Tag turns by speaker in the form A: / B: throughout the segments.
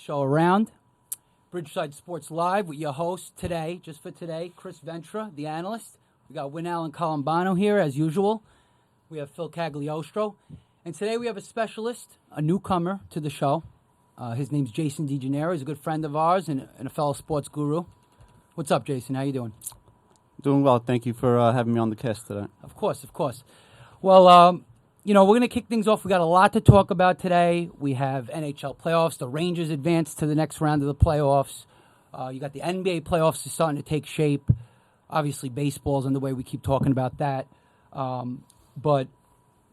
A: show around. Bridgeside Sports Live with your host today, just for today, Chris Ventra, the analyst. We got Win Allen Colombano here, as usual. We have Phil Cagliostro. And today we have a specialist, a newcomer to the show. His name's Jason DeGennaro. He's a good friend of ours and a fellow sports guru. What's up, Jason? How you doing?
B: Doing well. Thank you for having me on the cast today.
A: Of course. Well, we're going to kick things off. We got a lot to talk about today. We have NHL playoffs. The Rangers advanced to the next round of the playoffs. You got the NBA playoffs is starting to take shape. Obviously, baseball's underway. We keep talking about that. But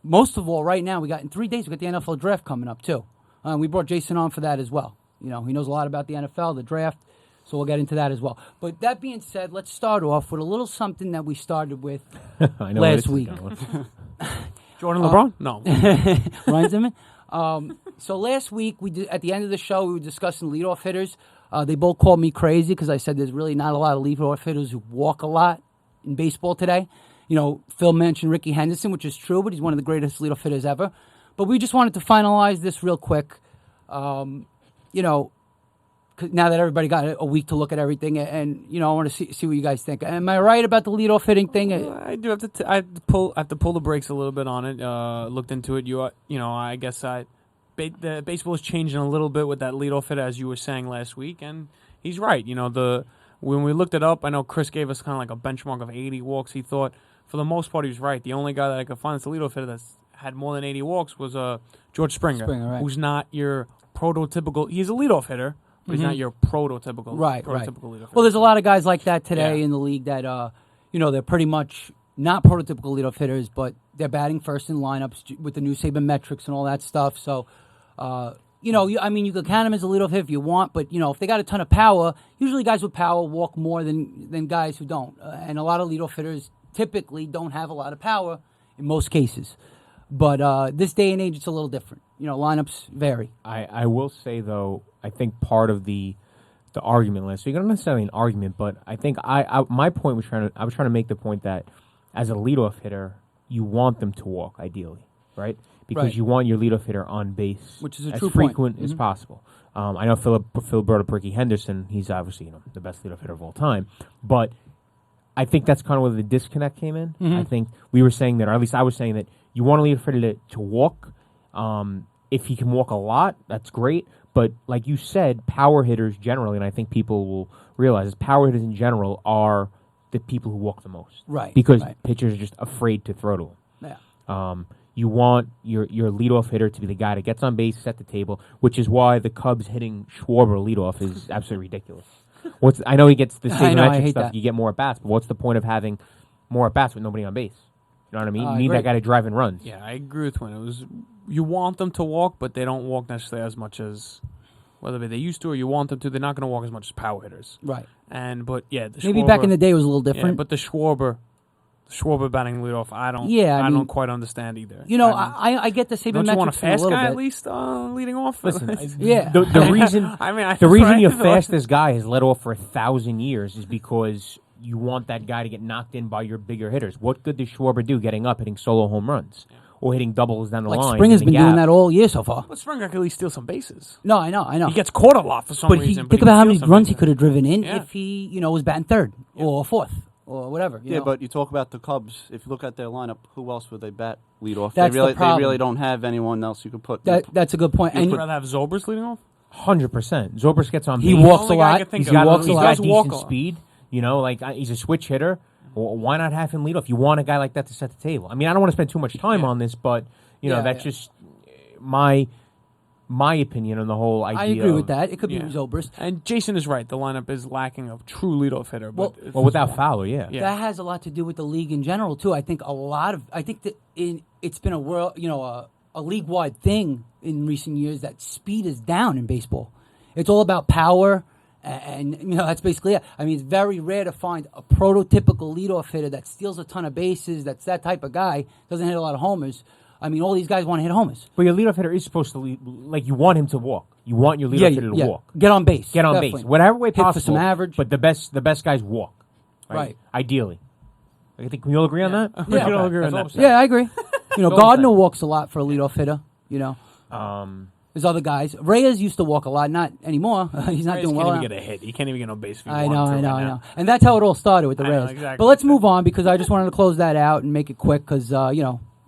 A: most of all, right now, we got in 3 days, we got the NFL draft coming up, too. We brought Jason on for that as well. You know, he knows a lot about the NFL, the draft, so we'll get into that as well. But that being said, let's start off with a little something that we started with last week.
C: Jordan LeBron? No.
A: Ryan Zimmerman? So last week, at the end of the show, we were discussing leadoff hitters. They both called me crazy because I said there's really not a lot of leadoff hitters who walk a lot in baseball today. You know, Phil mentioned Ricky Henderson, which is true, but he's one of the greatest leadoff hitters ever. But we just wanted to finalize this real quick. Now that everybody got a week to look at everything, and I want to see what you guys think. Am I right about the leadoff hitting thing?
C: I do have to. I have to pull the brakes a little bit on it. Looked into it. I guess the baseball is changing a little bit with that leadoff hitter, as you were saying last week, and he's right. When we looked it up, I know Chris gave us kind of like a benchmark of 80 walks. He thought, for the most part, he was right. The only guy that I could find that's a leadoff hitter that's had more than 80 walks was George Springer,
A: right.
C: Who's not your prototypical. He's a leadoff hitter. But he's not your prototypical leadoff hitter.
A: Well, there's a lot of guys like that today in the league that, they're pretty much not prototypical leadoff hitters, but they're batting first in lineups with the new Saban metrics and all that stuff. So, you could count them as a leadoff hitter if you want, but, if they got a ton of power, usually guys with power walk more than guys who don't. And a lot of leadoff hitters typically don't have a lot of power in most cases. But this day and age, it's a little different. Lineups vary.
D: I will say, though, I think part of the argument last week, not necessarily an argument, but I think my point was I was trying to make the point that as a leadoff hitter, you want them to walk, ideally, right? Because you want your leadoff hitter on base,
A: which is a
D: as
A: true
D: frequent
A: point.
D: as possible. I know Phil brought up Ricky Henderson. He's obviously the best leadoff hitter of all time, but I think that's kind of where the disconnect came in.
A: Mm-hmm.
D: I think we were saying that, or at least I was saying that you want a leadoff hitter to walk. If he can walk a lot, that's great. But like you said, power hitters generally, and I think people will realize this, power hitters in general are the people who walk the most.
A: Right.
D: Because pitchers are just afraid to throw to them.
A: Yeah.
D: You want your leadoff hitter to be the guy that gets on base, set the table, which is why the Cubs hitting Schwarber leadoff is absolutely ridiculous. I know he gets the sabermetric stuff,
A: that.
D: You get more at-bats, but what's the point of having more at-bats with nobody on base? You know what I mean? You need
A: agree.
D: that guy to drive and runs.
C: Yeah, I agree with Win. You want them to walk, but they don't walk necessarily as much as whether they used to or you want them to. They're not going to walk as much as power hitters.
A: Right.
C: Maybe
A: back in the day it was a little different.
C: Yeah, but the Schwarber batting leadoff, I don't quite understand either.
A: I get the sabermetrics.
C: Don't you want a fast guy
A: bit.
C: at least leading off?
D: Listen,
A: yeah.
D: The reason your fastest guy has led off for 1,000 years is because you want that guy to get knocked in by your bigger hitters. What good does Schwarber do getting up, hitting solo home runs? Or hitting doubles down the line.
A: Springer's been doing that all year so far.
C: But Springer can at least steal some bases.
A: No, I know.
C: He gets caught a lot for some reason.
A: But think about how many runs he could have driven in
C: Yeah.
A: if he, was batting third or fourth or whatever. You know?
B: But you talk about the Cubs. If you look at their lineup, who else would they bat lead off?
A: That's the problem.
B: They really don't have anyone else you could put.
A: That's a good point.
C: You'd rather have Zobrist leading off?
D: 100%. Zobrist gets on base.
A: He walks a lot.
D: He's got decent speed. He's a switch hitter. Well, why not have him lead off? You want a guy like that to set the table. I mean, I don't want to spend too much time on this, but that's just my opinion on the whole idea.
A: I agree with that. It could be Zobrist.
C: And Jason is right. The lineup is lacking a true leadoff hitter.
D: Well, without Fowler, yeah.
A: That has a lot to do with the league in general too. I think that it's been a league-wide thing in recent years that speed is down in baseball. It's all about power. And, that's basically it. I mean, it's very rare to find a prototypical leadoff hitter that steals a ton of bases, that's that type of guy, doesn't hit a lot of homers. I mean, all these guys want to hit homers.
D: But your leadoff hitter is supposed to lead, you want him to walk. You want your leadoff hitter to walk.
A: Get on base.
D: Get on base. Whatever way possible.
A: Hit for some average.
D: But the best guys walk. Right. Ideally. I think, can we all agree on that?
C: We all agree on that.
A: Yeah, I agree. Gardner walks a lot for a leadoff hitter, There's other guys. Reyes used to walk a lot, not anymore. He's not
C: Reyes
A: doing
C: can't
A: well.
C: even get a hit. He can't even get no base. If he
A: I
C: wanted
A: know,
C: to
A: I know,
C: right
A: I
C: now.
A: know. And that's how it all started with the
C: I know,
A: Reyes.
C: exactly.
A: But let's move on because I just wanted to close that out and make it quick because,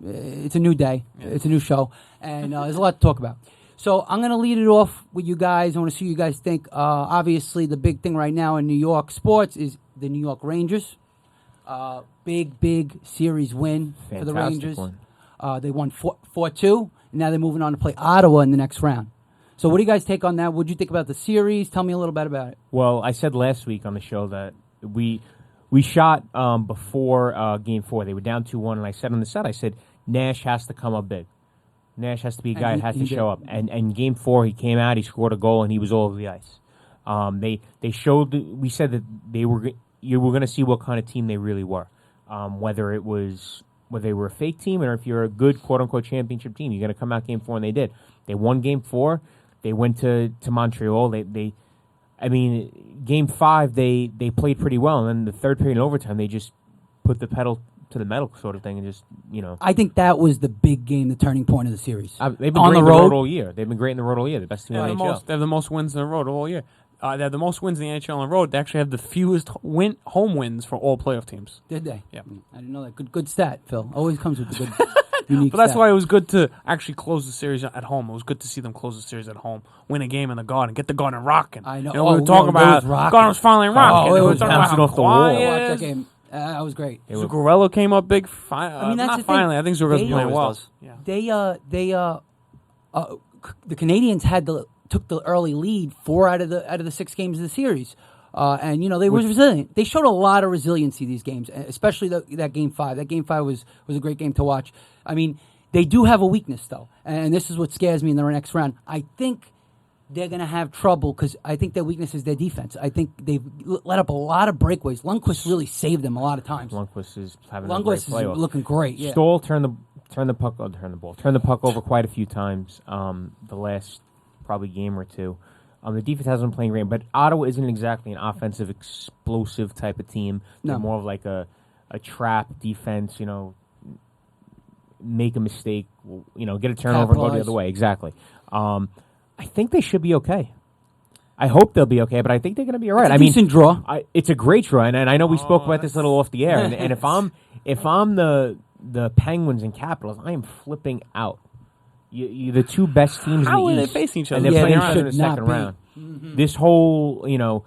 A: it's a new day.
C: Yeah.
A: It's a new show. And there's a lot to talk about. So I'm going to lead it off with you guys. I want to see what you guys think. Obviously, the big thing right now in New York sports is the New York Rangers. Big series win for the
D: Fantastic
A: Rangers.
D: one.
A: They won 4-2, and now they're moving on to play Ottawa in the next round. So what do you guys take on that? What do you think about the series? Tell me a little bit about it.
D: Well, I said last week on the show that we shot before Game 4. They were down 2-1, and I said on the set, I said, Nash has to come up big. Nash has to be a guy
A: And
D: that has
A: he
D: to show
A: did.
D: up. And Game 4, he came out, he scored a goal, and he was all over the ice. They showed. We said that you were going to see what kind of team they really were. Whether they were a fake team or if you're a good quote unquote championship team, you're going to come out Game 4, and they did. They won Game 4. They went to Montreal. Game 5 they played pretty well, and then the third period in overtime they just put the pedal to the metal sort of thing, and just
A: I think that was the big game, the turning point of the series.
D: they've been
A: On
D: great
A: the
D: in the
A: road?
D: road all year. They've been great in the road all year. The best team
C: They
D: in
C: have
D: the NHL.
C: they have the most wins in a road all year. They have the most wins in the NHL on the road. They actually have the fewest home wins for all playoff teams.
A: Did they?
C: Yeah.
A: I didn't know that. Good stat, Phil. Always comes with the good, unique
C: But that's
A: stat.
C: why it was good to actually close the series at home. It was good to see them close the series at home, win a game in the Garden, get the Garden rocking.
A: I know.
C: We
A: Oh,
C: were talking
A: well, it was
C: about
A: rocking.
C: Garden was finally rocking.
A: it
C: We were
A: was
C: talking about
D: bouncing
C: how
D: off the wall.
A: I
C: quiet
A: watched
C: it
A: that
C: is.
A: game. That was great.
D: They were-
C: Zuccarello came up big.
A: I mean, that's
C: not
A: the thing.
C: finally. I think Zuccarello's
A: They-
C: playing
B: He
C: well.
B: always does.
C: Yeah.
A: The Canadians took the early lead 4 out of the 6 games of the series, and they were resilient. They showed a lot of resiliency these games, especially that Game 5. That Game 5 was a great game to watch. I mean, they do have a weakness though, and this is what scares me in the next round. I think they're going to have trouble because I think their weakness is their defense. I think they've let up a lot of breakaways. Lundqvist really saved them a lot of times.
D: Lundqvist is having a great
A: Lundqvist is
D: playoff.
A: looking great. Yeah.
D: Stoll turned the puck over quite a few times. The last probably game or two. The defense hasn't been playing great, but Ottawa isn't exactly an offensive explosive type of team. They're
A: No.
D: more of like a trap defense. Make a mistake, get a turnover, and go the
A: Capitalize.
D: other way. Exactly. I think they should be okay. I hope they'll be okay, but I think they're going to be all right.
A: It's a decent draw.
D: It's a great draw, and I know we spoke about this a little off the air. And if I'm the Penguins and Capitals, I am flipping out. You the two best teams
C: How
D: in
C: are
D: the
C: they
D: East,
C: facing each
D: and
C: other?
D: they're
A: Yeah,
D: playing
A: they
D: each other in the
A: should not
D: second
A: be.
D: round. This whole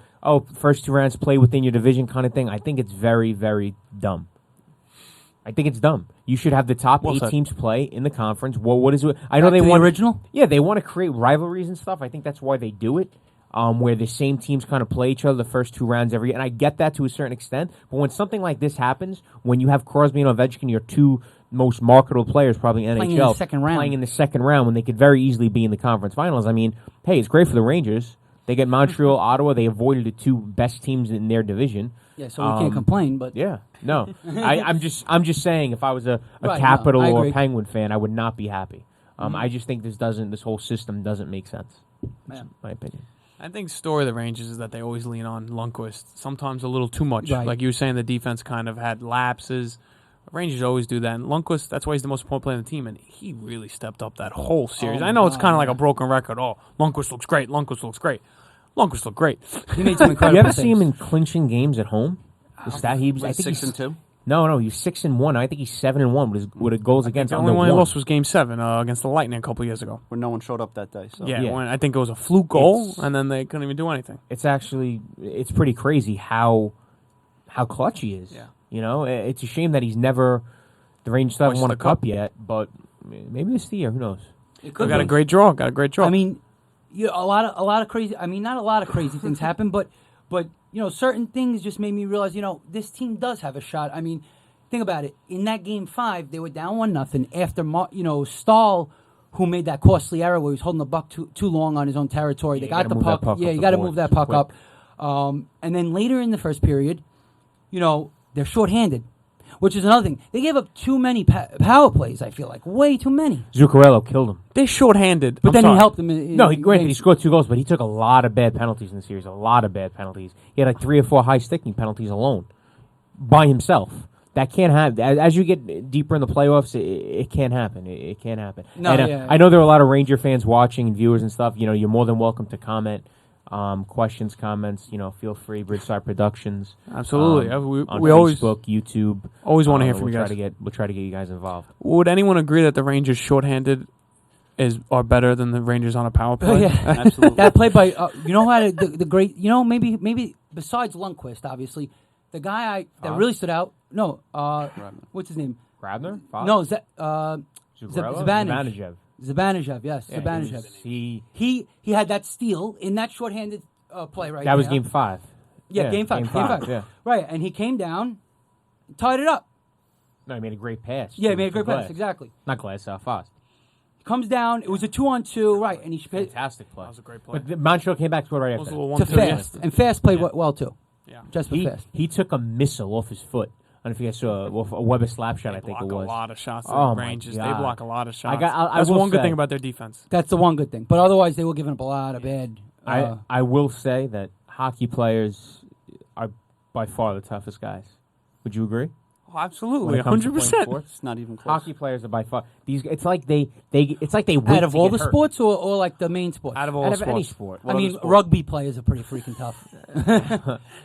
D: first 2 rounds play within your division kind of thing, I think it's very, very dumb. I think it's dumb. You should have the top
C: Well
D: 8
C: said.
D: teams play in the conference. What is it? I know
A: Back
D: they
A: to the
D: want
A: original?
D: Yeah, they want to create rivalries and stuff. I think that's why they do it. Where the same teams kind of play each other the first 2 rounds every year. And I get that to a certain extent. But when something like this happens, when you have Crosby and Ovechkin, your 2 most marketable players probably in
A: Playing in
D: NHL,
A: the second round.
D: playing in the second round when they could very easily be in the conference finals. I mean, hey, it's great for the Rangers. They get Montreal, Ottawa. They avoided the 2 best teams in their division.
A: Yeah, so we can't complain. But
D: Yeah, no, I'm just saying if I was a
A: Right, no,
D: Capital
A: I
D: or
A: agree.
D: Penguin fan, I would not be happy. I just think this whole system doesn't make sense. That's
A: Yeah.
D: my opinion.
C: I think the story of the Rangers is that they always lean on Lundqvist, sometimes a little too much.
A: Right.
C: Like you were saying, the defense kind of had lapses. Rangers always do that. And Lundqvist, that's why he's the most important player on the team, and he really stepped up that whole series.
A: Oh,
C: I know it's
A: my
C: kind of like
A: God,
C: a broken record. Oh, Lundqvist looks great. Lundqvist looks great. Lundqvist looked great.
A: he made some incredible
D: You ever
A: things.
D: see him in clinching games at home? The stat he was, I
B: Like
D: think
B: 6-2.
D: No, he's 6-1. I think he's 7-1 with his goals against
C: The
D: under
C: only one he
D: 1.
C: lost was Game 7 against the Lightning a couple years ago.
B: Where no one showed up that day. So.
C: Yeah,
D: Yeah.
C: When I think it was a fluke goal,
D: It's-
C: and then they couldn't even do anything.
D: It's pretty crazy how clutch he is.
C: Yeah.
D: It's a shame that he's never. The Rangers still haven't
C: Hoist
D: won
C: the
D: a cup
C: cup.
D: got but maybe this is the year. Who knows?
A: It
C: They
A: could
C: got
A: be.
C: a great draw.
A: I mean, a lot of crazy. I mean, not a lot of crazy things happen, but certain things just made me realize, this team does have a shot. I mean, think about it. In that Game 5, they were down 1-0 after Stahl, who made that costly error where he was holding the puck too long on his own territory.
D: Yeah,
A: They
D: you
A: got
D: gotta
A: the
D: move that
A: puck.
D: puck
A: Yeah,
D: up
A: you
D: the
A: got to
D: board
A: move that puck
D: quick.
A: up. And then later in the first period, they're shorthanded, which is another thing. They gave up too many power plays. I feel like way too many.
D: Zuccarello killed him.
C: They're shorthanded.
A: But
C: I'm
A: then
C: sorry.
A: he helped them. In,
D: No,
A: in
D: granted, he
A: games.
D: scored 2 goals, but he took a lot of bad penalties in the series. A lot of bad penalties. He had like 3 or 4 high sticking penalties alone by himself. That can't happen. As you get deeper in the playoffs, it can't happen. It can't happen.
A: No,
D: and,
A: yeah.
D: I know there are a lot of Ranger fans watching and viewers and stuff. You're more than welcome to comment, questions, comments. Feel free. Bridgeside Productions.
C: Absolutely.
D: On
C: We always
D: Facebook, YouTube.
C: always want to hear from
D: we'll
C: you guys.
D: We'll try to get you guys involved.
C: Would anyone agree that the Rangers shorthanded are better than the Rangers on a power play?
A: yeah.
B: Absolutely.
A: That play by you know how the great maybe besides Lundqvist, obviously, the guy that really stood out. No, what's his name?
D: Grabner?
A: No,
D: Zuccarello?
A: Zibanejad. Zibanejad, yes,
D: Yeah,
A: Zibanejad.
D: he
A: He had that steal in that shorthanded play right
D: that was
A: there.
D: game 5.
A: Yeah, game five.
D: Yeah.
A: Right, and he came down, tied it up.
D: No, he made a great pass.
A: Yeah, he
D: to-
A: made a
D: to
A: great pass,
D: Glass.
A: exactly.
D: Not Glass, Fast.
A: Comes down, it was a 2-on-2, right, and he hit
D: Fantastic play.
C: That was a great play.
D: But Montreal came back, scored right
C: That was
D: after
C: a
D: that.
C: little
A: to
C: 1-2, yeah.
A: Fast. And Fast played
C: Yeah.
A: well, too.
C: Yeah.
A: Just for Fast.
D: He took a missile off his foot. I don't know if you guys saw a Weber slap shot, I
C: They
D: think
C: block
D: it was.
C: a lot of shots at
D: Oh,
C: the
D: my
C: Rangers.
D: God.
C: They block a lot of shots.
D: I
C: That's
D: will
C: one good
D: say-
C: thing about their defense.
A: That's the one good thing. But otherwise, they were giving up a lot of bad.
D: I will say that hockey players are by far the toughest guys. Would you agree?
C: Oh,
D: When
C: absolutely,
D: it comes to playing
C: 100%.
D: sports?
B: It's not even close.
D: Hockey players are by far these. It's like they wait
A: out of
D: to
A: all
D: get
A: the
D: hurt.
A: sports or like the main sports?
C: Out of all
D: Out of
C: sports.
D: any sport.
A: I mean,
B: other sport?
A: rugby players are pretty freaking tough.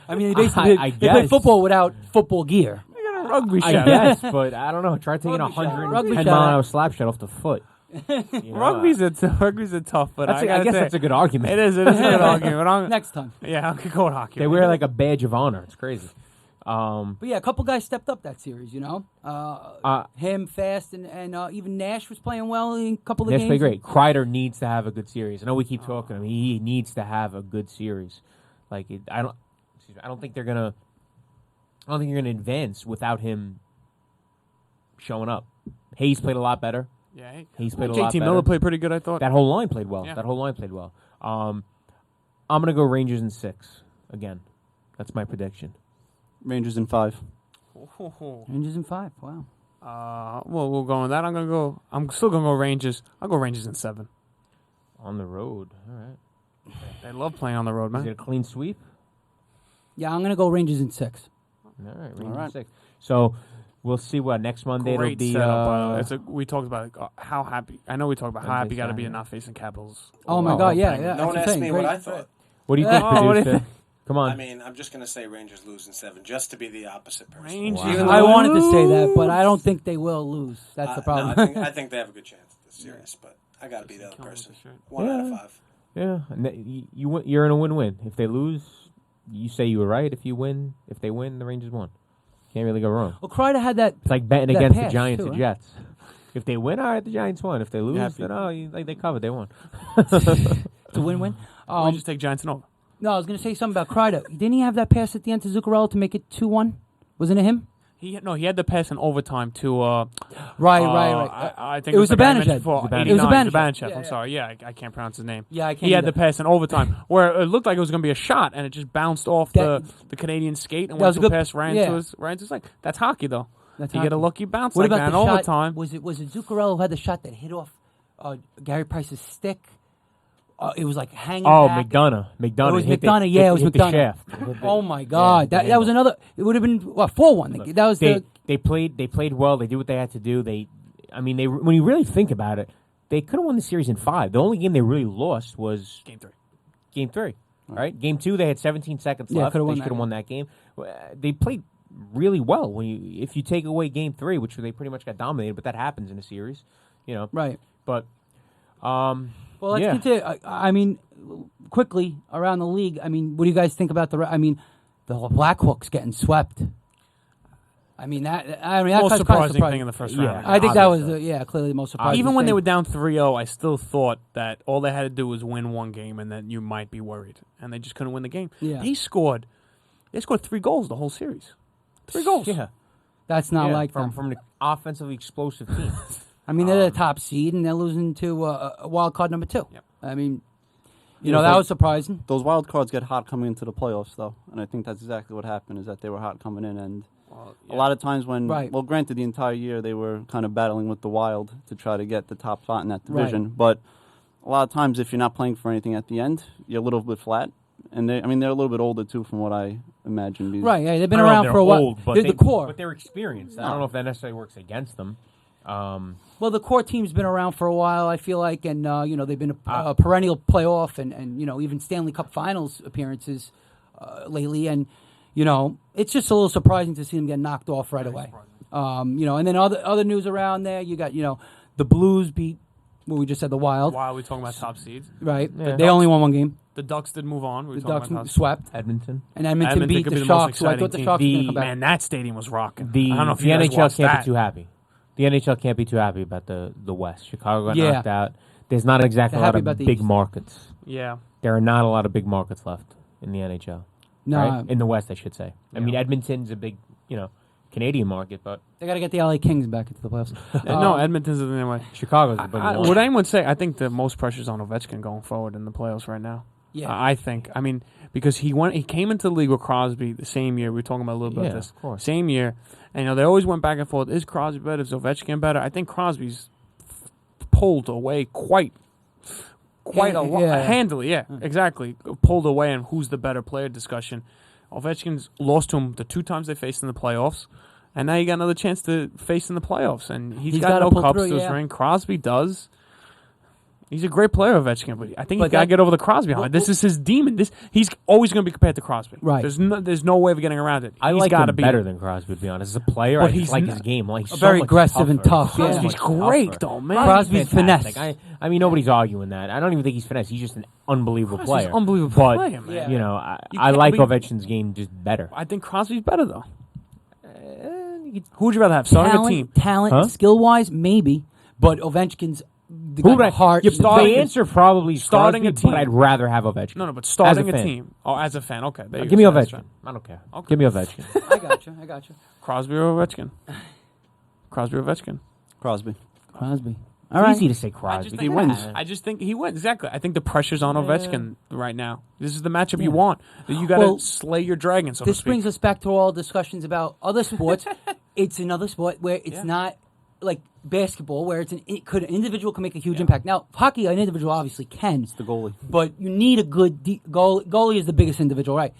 A: I mean, they basically
D: I
A: they play
D: guess.
A: football without football gear.
C: They got a rugby
D: I
C: shot.
D: guess, but I don't know. Try taking a
A: Rugby shot.
D: 110
A: Rugby
D: mile
A: shot.
D: an hour slap shot off the foot.
C: Rugby's a tough, but
D: That's
C: I gotta
D: guess
C: say,
D: that's a good argument.
C: it is a good argument. But I'm,
A: Next time.
C: yeah, I could go with hockey.
D: They wear like a badge of honor. It's crazy.
A: But yeah, a couple guys stepped up that series, him, Fast, and even Nash was playing well in a couple of
D: Nash
A: games.
D: played great. Kreider needs to have a good series. I know we keep talking to him. He needs to have a good series. Like I don't think they're gonna. I don't think you're gonna advance without him showing up. Hayes played a lot better.
C: Yeah,
D: He's played a lot
C: JT
D: better.
C: Miller played pretty good, I thought.
D: That whole line played well.
C: Yeah.
D: That whole line played well. I'm gonna go Rangers in 6 again. That's my prediction.
B: Rangers in 5.
A: Rangers in 5. Wow.
C: Well, we'll go on that. I'm still gonna go Rangers. I'll go Rangers in 7.
D: On the road. All right.
C: They love playing on the road,
D: Is
C: man.
D: it a clean sweep?
A: Yeah, I'm gonna go Rangers in 6.
D: All right. Rangers
B: All right.
D: in 6. So we'll see what next Monday
C: Great
D: it'll be.
C: setup. By the way. We talked about how happy. I know we talked about how
D: Wednesday,
C: happy you got to be
D: Saturday.
C: in not facing Capitals.
A: Oh my
D: Oh,
A: God, yeah,
C: Penguins.
A: yeah.
E: No
A: that's
E: one
A: what I'm
E: asked
A: saying.
E: me
A: Great.
E: what I thought.
D: What do you think,
C: Oh, what do you
D: producer? Come on.
E: I mean, I'm just going to say Rangers lose in 7, just to be the opposite person.
C: Rangers.
E: Even
A: I
E: though-
A: wanted to say that, but I don't think they will lose. That's the problem.
E: No, I think they have a good chance this series, but I got to be the other person. 1 out of 5.
D: Yeah, you're in a win-win. If they lose, you say you were right. If they win, the Rangers won. Can't really go wrong.
A: Well, Kreider had that.
D: It's like betting
A: That
D: against the
A: pass,
D: Giants
A: too,
D: and
A: huh?
D: Jets. If they win, all right, the Giants won. If they lose,
B: happy.
D: then they covered. They won.
A: To win.
C: Why just take Giants and over?
A: No, I was going to say something about Kreider. Didn't he have that pass at the end to Zuccarello to make it 2-1? Wasn't it him?
C: He had the pass in overtime to.
A: Right.
C: I think
A: It was
C: the guy I
A: Zibanejad.
C: mentioned before,
A: Zibanejad.
C: 89,
A: It was Zibanejad.
C: Zibanejad,
A: Yeah,
C: I'm
A: yeah.
C: sorry. Yeah, I can't pronounce his name.
A: Yeah, I can't.
C: He had
A: do
C: the
A: that.
C: pass in overtime where it looked like it was going to be a shot, and it just bounced off
A: That-
C: the Canadian skate and
A: That was
C: went
A: a
C: to
A: good-
C: pass right
A: yeah.
C: into his leg. That's hockey, though.
A: That's
C: You get a
A: hockey.
C: lucky bounce
A: What
C: like
A: about
C: that in
A: the
C: overtime.
A: shot? Was it Zuccarello who had the shot that hit off Gary Price's stick? It was like hanging
D: Oh,
A: back.
D: McDonough.
A: It was
D: hit
A: McDonough.
D: The,
A: Yeah, it was
D: hit the
A: McDonough.
D: shaft. Hit the-
A: Oh my God,
D: Yeah,
A: that was another. It would have been 4-1. That was
D: They played well. They did what they had to do. When you really think about it, they could have won the series in 5. The only game they really lost was Game 3. Right? Game 2, they had 17 seconds
A: Yeah,
D: left.
A: coulda
D: They
A: won
D: should
A: that
D: have won that game. They played really well. If you take away Game 3, which they pretty much got dominated, but that happens in a series,
A: right.
D: But
A: Well, let's
D: yeah.
A: continue. I mean, quickly around the league. I mean, what do you guys think about the Blackhawks getting swept? I mean that. That
C: Most
A: was
C: surprising thing in the first
D: Yeah.
C: round.
A: I think that was
D: Obviously.
A: clearly the most surprising.
C: Even when they
A: thing.
C: were down 3-0, I still thought that all they had to do was win one game and then you might be worried. And they just couldn't win the game.
A: Yeah.
C: They scored 3 goals the whole series. 3 goals.
D: yeah,
A: That's not like
D: from
A: them.
D: from an offensively explosive team.
A: I mean, they're the top seed and they're losing to a wild card number 2.
C: Yep.
A: I mean,
B: Yeah,
A: that
B: but-
A: was surprising.
B: Those wild cards get hot coming into the playoffs, though, and I think that's exactly what happened. Is that they were hot coming in, and a lot of times when,
A: Right.
B: well, granted, the entire year they were kind of battling with the Wild to try to get the top spot in that
A: Right.
B: division. But a lot of times, if you're not playing for anything at the end, you're a little bit flat, and they're a little bit older too, from what I imagine. because-
A: Right, yeah, they've been
D: I don't know if
A: around
D: they're
A: for a while.
D: old, but
A: They're
D: they,
A: the core.
D: but they're experienced. I don't know if that necessarily works against them.
A: Well, the core team's been around for a while, I feel like, and they've been a perennial playoff and even Stanley Cup Finals appearances lately, and it's just a little surprising to see them get knocked off right away. And then other news around there, you got the Blues beat what we just said, the Wild,
C: While we're talking about top seeds,
A: right?
D: Yeah.
A: They only won one game.
C: the Ducks did move on. We were
A: The
C: talking
A: Ducks
C: about top
A: swept,
D: Edmonton.
A: and Edmonton
C: Edmonton
A: beat
C: could be
A: the
C: the most
A: Sharks. So I thought the
C: exciting
A: Sharks were
C: team.
A: going to come back.
C: Man, that stadium was rocking.
D: The
C: I don't know if
D: the
C: you guys
D: NHL
C: watched
D: can't
C: that.
D: be too happy. The NHL can't be too happy about the West. Chicago got
A: Yeah.
D: knocked out. There's not exactly a
A: They're
D: lot
A: happy
D: of
A: about the
D: big
A: East.
D: markets.
C: Yeah.
D: There are not a lot of big markets left in the NHL.
A: No,
D: Right? In the West, I should say. I
C: Yeah.
D: mean, Edmonton's a big, Canadian market, but
A: they got to get the LA Kings back into the playoffs.
C: No, Edmonton's the same way.
D: Chicago's a big one.
C: Would anyone say? I think the most pressure's on Ovechkin going forward in the playoffs right now.
A: Yeah.
C: I think. I mean, because he came into the league with Crosby the same year. We were talking about a little bit
D: Yeah,
C: of this.
D: of course.
C: Same year, and they always went back and forth. Is Crosby better? Is Ovechkin better? I think Crosby's pulled away quite a lot,
A: Yeah.
C: handily. Yeah, exactly. Pulled away on who's the better player discussion. Ovechkin's lost to him the 2 times they faced in the playoffs, and now you got another chance to face in the playoffs. And he's got
A: gotta
C: no
A: pull
C: cups
A: through,
C: to his
A: yeah.
C: ring. Crosby does. He's a great player, Ovechkin, but I think
A: But
C: he's got to
A: that-
C: get over the Crosby hump. This is his demon. He's always going to be compared to Crosby.
A: Right.
C: There's no way of getting around it.
D: I
C: He's
D: like
C: gotta
D: him
C: be
D: better than Crosby, to be honest. As a player,
C: But
D: I just
C: he's
D: like
C: not-
D: his game. Like, he's so
A: very
D: much
A: aggressive and
D: tougher.
A: tough, yeah.
C: Crosby's
D: So much
C: great,
D: tougher.
C: though, man.
A: Crosby's
D: fantastic.
A: finesse.
D: I mean, nobody's arguing that. I don't even think he's finesse. He's just an unbelievable
C: Crosby's
D: player.
C: an unbelievable
D: but,
C: player, man.
A: Yeah.
C: You
D: I
C: can't
D: like
C: be-
D: Ovechkin's game just better.
C: I think Crosby's better though. Who would you rather have starting a team?
A: Talent,
D: Huh?
A: skill wise, maybe, but Ovechkin's
D: Who would I,
A: heart.
D: yeah,
A: the
D: the
A: talent.
D: answer probably
C: Starting
D: Crosby,
C: a team.
D: but I'd rather have Ovechkin.
C: No, but starting
D: As
C: a
D: a fan.
C: team. Oh, as a fan, okay. There you
D: Give me
C: go, as a
D: Ovechkin.
C: fan.
D: I don't care.
C: Okay.
D: Give me Ovechkin.
A: I got you.
C: Crosby or Ovechkin? Crosby or Ovechkin?
B: Crosby.
A: Crosby.
D: It's
A: All right.
D: easy to say Crosby.
B: He wins.
C: I just think he wins. Exactly. I think the pressure's on Ovechkin right now. This is the matchup you
A: Yeah.
C: want. You got to
A: Well,
C: slay your dragon, so to
A: This
C: speak.
A: brings us back to all discussions about other sports. It's another sport where it's
C: Yeah.
A: not like basketball, where an individual can make a huge impact. Now, hockey, an individual obviously can,
B: The goalie.
A: but you need a good goalie is the biggest individual, right?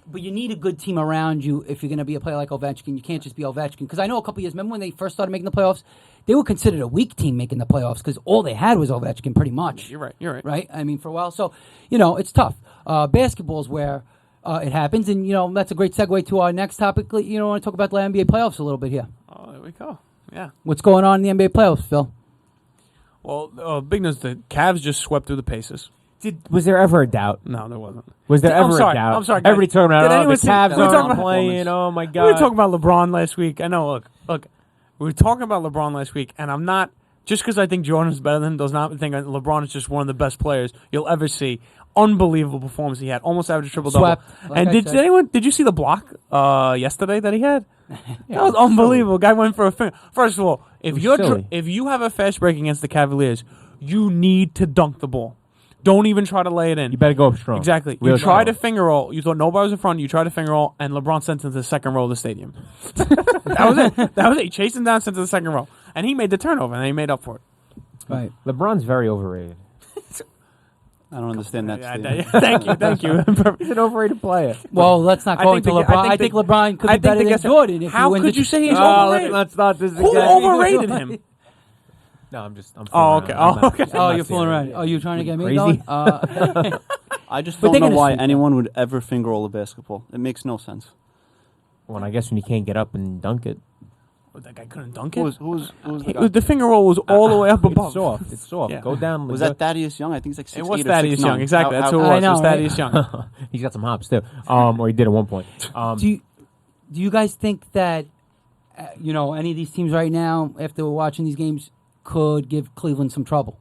A: But you need a good team around you if you're going to be a player like Ovechkin. You can't just be Ovechkin. Because I know a couple years, remember when they first started making the playoffs? They were considered a weak team making the playoffs because all they had was Ovechkin, pretty much.
C: You're right.
A: Right? I mean, for a while. So, it's tough. Basketball is where it happens. And, that's a great segue to our next topic. I want to talk about the NBA playoffs a little bit here.
C: Oh, there we go. Yeah.
A: What's going on in the NBA playoffs, Phil?
C: Well, big news: the Cavs just swept through the Pacers.
D: Was there ever a doubt?
C: No, there wasn't.
D: Was there
C: I'm
D: ever
C: sorry,
D: a doubt?
C: I'm sorry, guys.
D: Everybody talking about
C: Did
D: the
C: anyone see-
D: Cavs
C: we were talking
D: aren't
C: about-
D: playing. Oh my
C: We were
D: God!
C: talking about LeBron last week. I know. Look. We were talking about LeBron last week, and I'm not just because I think Jordan's better than him does not think LeBron is just one of the best players you'll ever see. Unbelievable performance he had, almost average triple double.
A: Swept, like
C: And
A: I
C: did
A: said.
C: did you see the block yesterday that he had?
D: Yeah,
C: That was
D: it was
C: unbelievable. Guy went for a finger. First of all, if
D: was
C: you're
D: silly.
C: if you have a fast break against the Cavaliers, you need to dunk the ball. Don't even try to lay it in.
D: You better go up strong.
C: Exactly.
D: Real
C: You tried
D: strong.
C: to finger roll. You thought nobody was in front. You tried to finger roll, and LeBron sent him to the second row of the stadium. That was it. That was it. He chased him down, sent to the second row, and he made the turnover, and he made up for it.
A: Right.
D: LeBron's very overrated.
B: I don't understand that.
C: Yeah,
B: statement.
C: thank you.
D: He's an overrated player.
A: Well, let's not
C: I
A: go
C: think
A: into
C: the-
A: LeBron. I think LeBron could
C: I
A: be
C: think
A: better
C: the
A: than
C: guess-
A: Jordan. If
C: How
A: win
C: could
A: the-
C: you say he's
D: Oh,
C: overrated?
D: let's not this
C: Who
D: again.
C: overrated him?
D: No, I'm fooling
C: Oh, okay.
D: around. I'm
C: Oh,
D: not-
C: okay.
D: I'm
A: Oh,
D: not
A: you're fooling
D: serious.
A: around. Oh, you trying to get me
D: Crazy?
A: going?
B: I just
A: But
B: don't
A: they're
B: know
A: gonna
B: why
A: sneak
B: anyone would ever finger roll a basketball. It makes no sense.
D: Well, I guess when you can't get up and dunk it,
C: That guy couldn't dunk
B: Who
C: it.
B: was the guy?
C: The finger roll was all the way up above.
D: it's soft. It's soft.
C: Yeah.
D: Go down.
B: Was
D: go-
B: that Thaddeus Young? I think he's like 6'8"
C: It was
B: or
C: Thaddeus
B: 6'9".
C: Young. Exactly. That's who it
A: I
C: was.
A: know,
C: It was
A: right?
C: Thaddeus Young.
D: He's got some hops too. Or he did at one point.
A: do you guys think that any of these teams right now, after we're watching these games, could give Cleveland some trouble?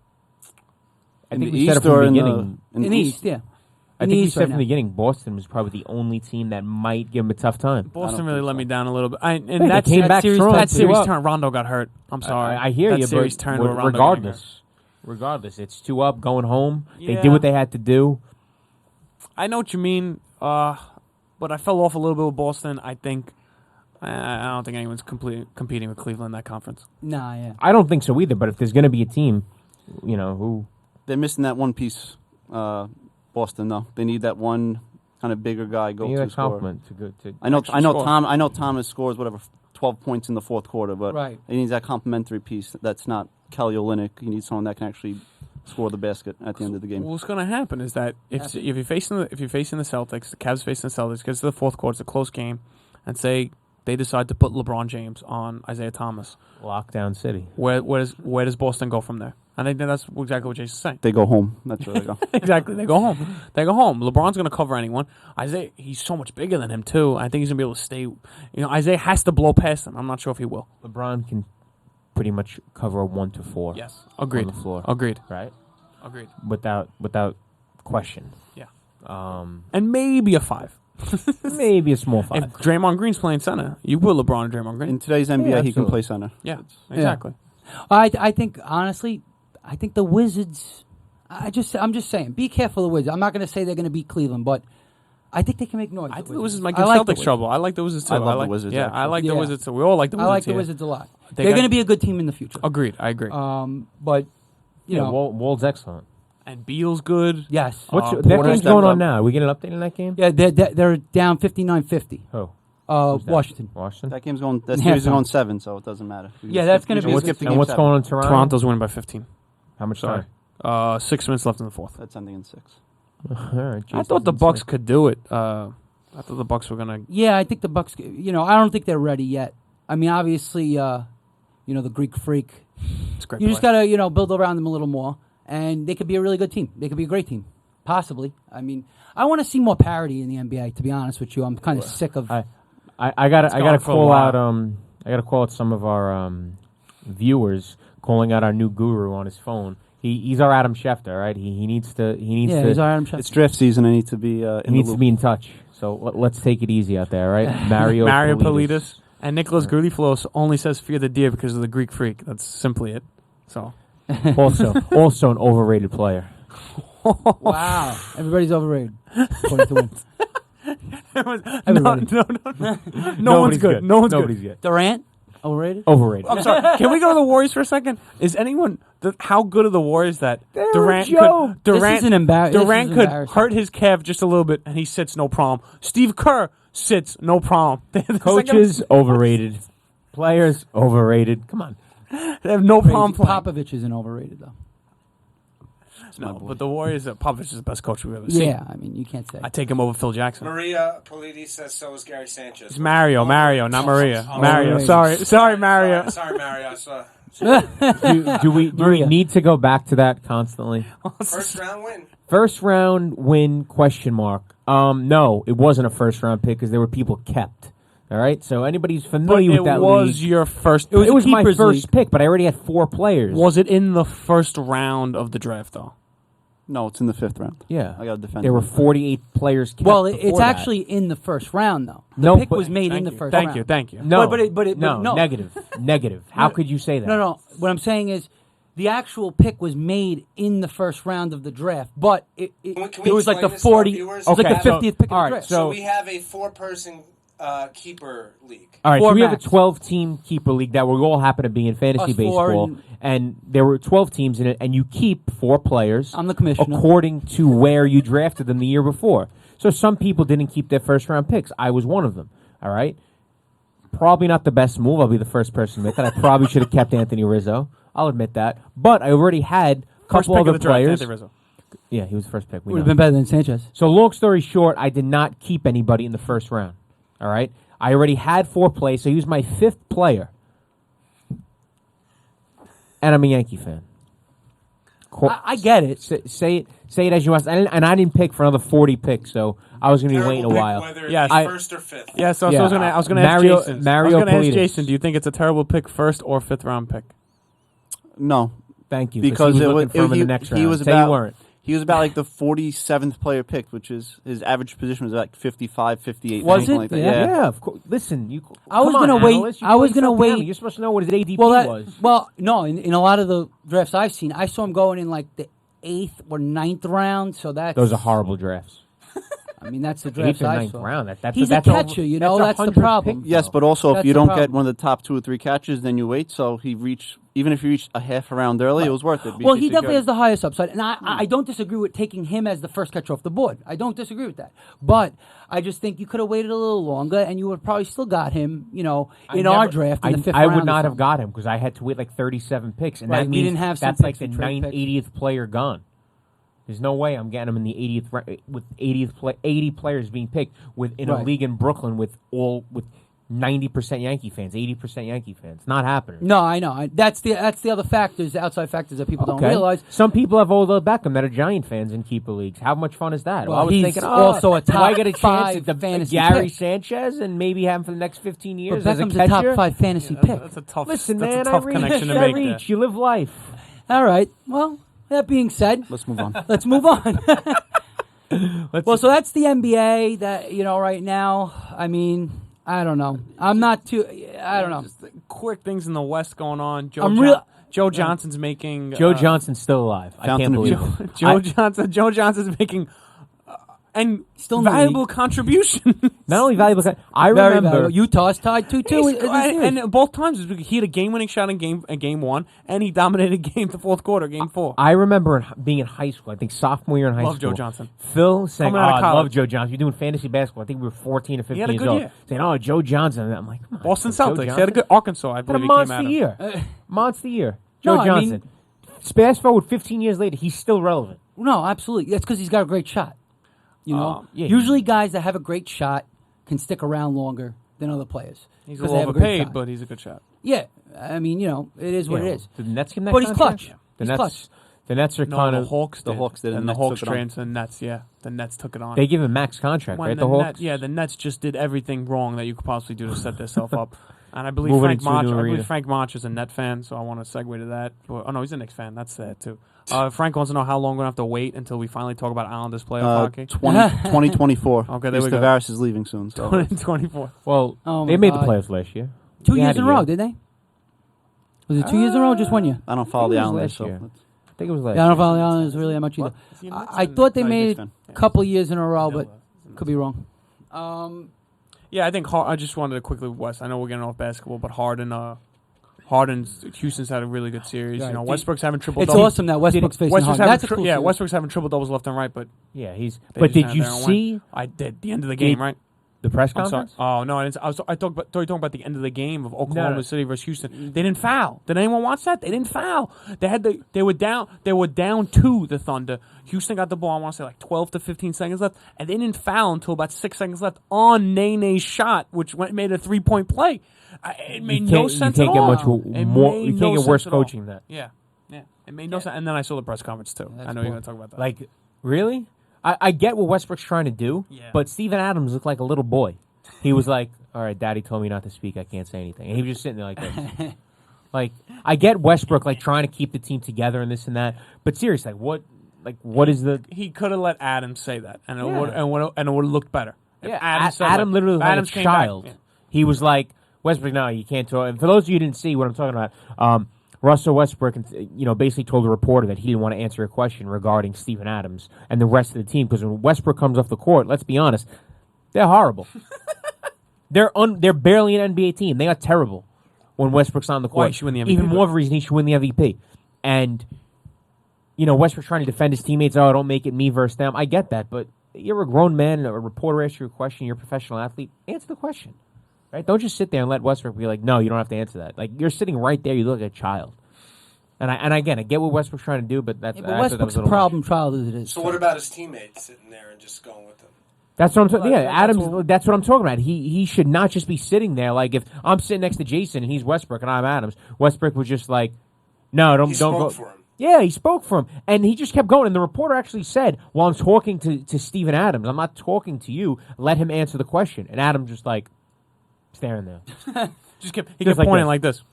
D: I
B: In
D: think
B: the
D: we said it
B: East
D: from
B: or
D: the
B: in the
D: beginning.
B: in
A: In
B: the
A: the
B: East?
A: East, yeah.
D: I
A: In
D: think we
A: East
D: said
A: right
D: from
A: now.
D: the beginning, Boston was probably the only team that might give him a tough time.
C: Boston
B: don't
C: really
B: think
C: let
B: so.
C: me down a little bit. And
D: they
C: that
D: came
C: that
D: back
C: series,
D: strong,
C: that
D: too.
C: series
D: Up.
C: turned. Rondo got hurt. I'm sorry.
D: I hear
C: that
D: you,
C: series
D: but
C: turned where Rondo got hurt.
D: regardless, it's 2 up, going home. They
C: Yeah.
D: did what they had to do.
C: I know what you mean, but I fell off a little bit with Boston. I think I don't think anyone's competing with Cleveland in that conference.
A: Nah, yeah.
D: I don't think so either. But if there's going to be a team, who
B: They're missing that one piece. Boston, though. They need that one kind of bigger guy
D: You need
B: go-to
D: a
B: scorer.
D: compliment to go to.
B: I know
C: score.
B: I know Thomas scores whatever 12 points in the fourth quarter, but
A: Right.
B: he needs that complementary piece. That's not Kelly Olynyk. He needs someone that can actually score the basket at the end of the game.
C: What's going to happen is that if you're facing the Celtics, the Cavs facing the Celtics, gets to the fourth quarter, it's a close game, and say they decide to put LeBron James on Isaiah Thomas,
D: Lockdown city.
C: where does Boston go from there? I think that's exactly what Jason's saying.
B: They go home. That's where they go.
C: Exactly, they go home. They go home. LeBron's going to cover anyone. Isaiah, he's so much bigger than him too. I think he's going to be able to stay. You know, Isaiah has to blow past him. I'm not sure if he will.
D: LeBron can pretty much cover a 1 to 4.
C: Yes, agreed.
D: On the floor.
C: Agreed.
D: Right.
C: Agreed.
D: Without question.
C: Yeah.
D: Um,
C: And maybe a 5.
D: maybe a small 5.
C: If Draymond Green's playing center, you put LeBron and Draymond Green.
B: In today's NBA, he can
D: absolutely.
B: play center.
C: Yeah, exactly.
A: I think honestly, I think the Wizards. I'm just saying, be careful of the Wizards. I'm not going to say they're going to beat Cleveland, but I think they can make noise.
C: I think
A: the
C: the Wizards might
A: I
C: give
A: like the
C: Celtics
A: Wizards.
C: trouble. I like the Wizards too.
B: I love the
C: like,
B: Wizards,
C: Yeah, I
B: actually.
C: like the
A: Yeah.
C: Wizards too. We all like the
A: I
C: Wizards.
A: like the
C: here.
A: Wizards a lot.
C: They
A: They're
C: got-
A: going to be a good team in the future.
C: Agreed. I agree.
A: But you know,
D: Wald's excellent.
C: And Beal's good.
A: yes.
D: What's that
C: Porter
D: game's
B: stepped
D: going
B: up.
D: on now? Are we get an update on that game?
A: Yeah, they're down 59-50.
D: Who? Who's that?
A: Washington.
D: Washington.
B: That game's going. That
A: Yeah,
B: series is
A: so-
B: going 7, so it doesn't matter. We
A: Yeah,
B: just
A: that's
B: skip-
A: gonna
B: we
A: be
B: just
A: a
B: skip
A: good
B: to
D: And
B: game
D: what's
B: 7.
D: going on in Toronto?
C: Toronto's winning by 15.
D: How much
C: Sorry.
D: time?
C: 6 minutes left in the fourth.
B: That's ending in 6.
D: All right,
C: I thought the
D: Jason's
C: Bucks
D: insane.
C: could do it. I thought the Bucks were gonna.
A: Yeah, I think the Bucks. You know, I don't think they're ready yet. I mean, obviously, you know, the Greek Freak.
C: It's a great.
A: You
C: play.
A: just gotta, build around them a little more, and they could be a really good team. They could be a great team, possibly. I mean, I want to see more parity in the NBA. To be honest with you, I'm kind of sick of.
D: I gotta
C: gone for a
D: call
C: while.
D: out I gotta call out some of our viewers calling out our new guru on his phone. He's our Adam Schefter, right? He needs to
A: yeah, he's our Adam Schefter.
B: It's draft season. I need to be
D: he
B: in
D: needs
B: the
D: to
B: loop.
D: be in touch. So let's take it easy out there, right? Mario
C: Politis and Nicholas Grudiflos only says fear the deer because of the Greek Freak. That's simply it. So
D: also an overrated player.
A: Wow, everybody's overrated. According to him.
C: no,
A: Everybody.
C: no one's good. No one's
D: Nobody's
C: good.
D: good.
A: Durant, overrated.
D: Overrated.
C: I'm sorry. Can we go to the Warriors for a second? Is anyone how good are the Warriors that
D: They're a
C: Durant
D: joke.
C: could Durant
A: This is an
C: Durant could
A: embarrassing.
C: hurt his calf just a little bit and he sits no problem. Steve Kerr sits no problem.
D: Coaches overrated. Players overrated. Come on.
C: They have no problem playing.
A: Popovich isn't overrated though.
C: No, but the Warriors, Popovich is the best coach we've ever seen.
A: Yeah, I mean, you can't say.
C: I take him over Phil Jackson.
E: Maria Polides says so is Gary Sanchez.
C: It's Mario, not Maria.
E: Oh,
C: Mario.
A: overrated.
C: Sorry, Mario.
E: Sorry, Mario. I saw
D: Do we
A: Maria.
D: need to go back to that constantly?
E: first round win.
D: First round win ? No, it wasn't a first round pick because there were people kept. All right, so anybody's
C: But
D: familiar
C: it
D: with that
C: was
D: league.
C: your first.
A: It was
D: It
A: a
D: was my
A: keepers
D: first
A: league.
D: pick, but I already had 4 players.
C: Was it in the first round of the draft though?
B: No, it's in the 5th round.
D: Yeah,
B: I gotta defend.
D: there were
B: that.
D: 48 players kept.
A: Well,
D: before
A: it's
D: that.
A: actually in the first round though. The
D: No,
A: pick
D: but-
A: was made in the first round.
C: Thank you.
D: No,
A: no.
D: negative. How could you say that?
A: No. What I'm saying is, the actual pick was made in the first round of the draft, but it
E: Can we
A: was like the
E: explain this to our
A: 40. It
E: viewers?
A: was like the
D: Okay, so-
A: 50th pick
D: all
A: of
D: right,
A: the draft.
E: So we have a 4-person keeper league.
D: All right,
A: 4
D: so we have a
A: max.
D: 12-team keeper league that we all happen to be in fantasy
A: Us 4
D: baseball, and there were 12 teams in it, and you keep 4 players.
A: I'm the commissioner.
D: according to where you drafted them the year before. So some people didn't keep their first round picks. I was one of them. All right, probably not the best move. I'll be the first person to admit that. I probably should have kept Anthony Rizzo. I'll admit that, but I already had a
C: First
D: couple
C: pick of
D: other
C: the draft,
D: players.
C: Anthony Rizzo.
D: Yeah, he was the first pick. We
A: Would have
D: know.
A: been better than Sanchez.
D: So long story short, I did not keep anybody in the first round. All right, I already had 4 plays, so he was my 5th player, and I'm a Yankee fan.
A: I get it.
D: Say it as you want. And I didn't pick for another 40 picks, so I was going to be waiting a
E: Terrible pick,
D: while.
E: Whether
C: Yes.
E: it's
C: I-
E: first or 5th.
C: Yeah, so
D: Yeah,
C: I was gonna
D: Mario-
C: ask Jason.
D: Mario
C: I was gonna ask
D: Politis.
C: Jason. Do you think it's a terrible pick, first or 5th round pick?
B: No,
D: Thank you.
B: because
D: he
B: it
D: was
B: was
D: looking for him in the next round.
B: he was
D: Say
B: about
D: you weren't.
B: he was about like the 47th player picked, which is his average position was like 55, 58.
A: Was
B: something
A: it?
B: like that.
A: Yeah.
B: Yeah.
D: Of course. Listen, you.
A: I was
D: come on,
A: gonna wait-
D: analyst. You
A: I was
D: play
A: gonna
D: South
A: wait-
D: Miami. You're supposed to know what his ADP
A: Well,
D: was.
A: no. In a lot of the drafts I've seen, I saw him going in like the 8th or 9th round. So that's
D: Those are horrible drafts.
A: I mean, that's the draft
D: 8th or
A: I
D: 9th
A: saw.
D: round.
A: He's a catcher, you know. That's the
D: 100
A: problem.
D: pick,
B: Yes,
D: though.
B: but also
A: That's
B: if you
A: the
B: don't
A: problem.
B: get one of the top 2 or 3 catches, then you wait. So even if he reached a half a round early, it was worth it.
A: Well, he
B: because
A: definitely
B: you
A: has the highest upside, and I don't disagree with taking him as the first catcher off the board. I don't disagree with that, but I just think you could have waited a little longer, and you would have probably still got him. You know, in our draft in the fifth
D: I
A: round.
D: would
A: or
D: not have
A: something.
D: got him because I had to wait like 37 picks, and
A: Right,
D: that
A: we
D: means
A: didn't have some
D: that's like
A: picks
D: the
A: and trade picks.
D: 80th player gone. There's no way I'm getting him in the 80th with 80 players being picked in a
A: Right.
D: league in Brooklyn with 90% Yankee fans, 80% Yankee fans. Not happening.
A: No, I know. That's the other factors, the outside factors that people don't realize.
D: Some people have Odell Beckham that are Giant fans in keeper leagues. How much fun is that?
A: Well,
D: I was
A: he's
D: thinking,
A: also a
D: do I
A: top
D: get a chance
A: 5
D: at the
A: fantasy
D: Gary
A: pick.
D: Sanchez and maybe have him for the next 15
A: But
D: years as a
A: Beckham's a
D: catcher?
A: top 5 fantasy pick.
C: That's a tough.
D: Listen,
C: that's
D: man,
C: a tough
D: I
C: connection
D: reach,
C: to
D: I
C: make. There.
D: reach. You live life.
A: All right. Well, that being said,
B: Let's move on.
A: let's move on. Well, so that's the NBA. That right now. I mean, I don't know. I'm not too. I don't know.
C: Just quick things in the West going on. Joe Johnson's making.
D: Joe Johnson's still alive. I
B: Fountain
D: can't
B: of
D: believe
B: youth.
D: it.
C: Joe Johnson's making and
A: Still in the
C: valuable contribution.
D: Not only valuable, I
A: Very
D: remember.
A: valuable. Utah's tied 2-2.
C: and both times he had a game-winning shot in game 1, and he dominated the fourth quarter, game 4.
D: I remember being in high school. I think sophomore year in high
C: Love
D: school.
C: Joe Johnson.
D: Phil saying,
C: Coming out of
D: I
C: college.
D: love Joe Johnson. You're doing fantasy basketball. I think we were 14 or 15
C: had a
D: years
C: good
D: old.
C: year.
D: Saying, oh, Joe Johnson. And I'm like, come on.
C: Boston
D: Joe
C: Celtics. They had a
D: Johnson?
C: good Arkansas. I
D: Had a
C: believe he came
D: monster
C: out of.
D: year. Monster year. Joe
A: No, I mean-
D: Johnson. Fast forward 15 years later, he's still relevant.
A: No, absolutely. That's because he's got a great shot. You know,
D: yeah.
A: usually guys that have a great shot can stick around longer than other players.
C: He's a
A: 'cause
C: little
A: they have a great
C: overpaid,
A: shot.
C: but he's a good shot.
A: Yeah, I mean, it is what it is.
D: Did the Nets give him that
A: But he's
D: contract?
A: clutch.
D: The
A: He's
D: Nets,
A: clutch.
D: The Nets are
C: No,
D: kind
C: the
D: of.
C: Hawks
B: The
C: did.
B: Hawks did,
C: and
B: and
C: the
B: the Nets
C: Hawks
B: took it on.
C: traded to the Nets. Yeah, the Nets took it on.
D: They give him max contract,
C: When
D: right? The Hawks.
C: the Nets just did everything wrong that you could possibly do to set themselves up. And I believe
D: Moving
C: Frank
D: into a new
C: March. I
D: arena.
C: believe Frank March is a Net fan, so I want to segue to that. Oh no, he's a Knicks fan. That's sad too. Frank wants to know how long we're gonna have to wait until we finally talk about Islanders playoff hockey.
B: 2024.
C: Okay, there we go.
B: Tavares is leaving soon. So
C: 2024.
D: Well,
A: Oh,
D: they
A: my
D: made
A: God.
D: the playoffs last year.
A: 2
D: They
A: years
D: had
A: in
D: a
A: a row,
D: year.
A: did they? Was it 2 years in a row or just 1 year?
B: I don't follow
D: I think
B: the
D: it was
B: Islanders.
D: last
B: So
D: year.
B: let's-
D: I think it was last
A: Yeah, I don't
D: year.
A: follow the Islanders really that much either.
C: Is he a Knicks
A: I
C: fan?
A: thought they
B: No, he's a
A: made
B: Knicks
A: it
B: fan.
A: a couple years in a row, but could be wrong.
C: Yeah, I think I just wanted to quickly West. I know we're getting off basketball, but Harden's Houston's had a really good series.
A: Right.
C: You know, Westbrook's having triple
A: It's
C: doubles.
A: awesome that Westbrook's facing
C: Westbrook's
A: Harden.
C: having
A: That's a cool series.
C: Westbrook's having triple doubles left and right, but
D: Yeah, he's.
C: they
D: But
C: just
D: did
C: had
D: you
C: their own
D: see
C: win. I did the end of the game, right?
D: the press
C: I'm sorry.
D: conference?
C: Oh no, I didn't. I thought you were talking about the end of the game of Oklahoma
D: No.
C: City versus Houston. They didn't foul. Did anyone watch that? They didn't foul. They were down. They were down to the Thunder. Houston got the ball. I want to say like 12 to 15 seconds left, and they didn't foul until about 6 seconds left on Nene's shot, which made a 3-point play. It made no sense
D: You
C: at
D: can't get
C: all.
D: much
C: It
D: more.
C: made
D: You can't
C: no
D: get
C: sense
D: worse
C: at all.
D: coaching than that.
C: Yeah, it made no sense. And then I saw the press conference too.
A: That's
C: I know you're
A: cool.
C: going to talk about that.
D: Like, really? I get what Westbrook's trying to do,
C: Yeah.
D: but Steven Adams looked like a little boy. He was like, all right, Daddy told me not to speak. I can't say anything. And he was just sitting there like this. Like, I get Westbrook, like, trying to keep the team together and this and that. But seriously, what is the...
C: he could have let Adam say that, and it
D: Yeah.
C: would and it would have looked better. If
D: Yeah,
C: Adam, said,
D: Adam literally was
C: Adams
D: like a
C: came back,
D: child.
C: yeah.
D: He was like, Westbrook, no, you can't talk. And for those of you who didn't see what I'm talking about, Russell Westbrook, basically told the reporter that he didn't want to answer a question regarding Steven Adams and the rest of the team because when Westbrook comes off the court, let's be honest, they're horrible. They're barely an NBA team. They are terrible when Westbrook's on the court.
C: Why, he should win the MVP,
D: Even more
C: but-
D: of a reason he should win the MVP. And Westbrook's trying to defend his teammates. Oh, don't make it me versus them. I get that, but you're a grown man. A reporter asks you a question. You're a professional athlete. Answer the question, right? Don't just sit there and let Westbrook be like, no, you don't have to answer that. Like you're sitting right there. You look like a child. And again, I get what Westbrook's trying to do, but that's
A: Yeah,
D: I
A: but
D: thought that
A: Westbrook's
D: was
A: a
D: little much.
A: problem child as it is.
E: So what about his teammates sitting there and just going with him?
D: That's what I'm talking.
C: Well,
D: Yeah,
C: that's
D: Adams. That's what I'm talking about. He should not just be sitting there. Like if I'm sitting next to Jason and he's Westbrook and I'm Adams, Westbrook was just like, no, don't
E: He
D: don't
E: spoke
D: go.
E: for him.
D: Yeah, he spoke for him, and he just kept going. And the reporter actually said, "While I'm talking to Steven Adams, I'm not talking to you. Let him answer the question." And Adams just like staring there,
C: He
D: Just
C: kept
D: like
C: pointing
D: this.
C: like this.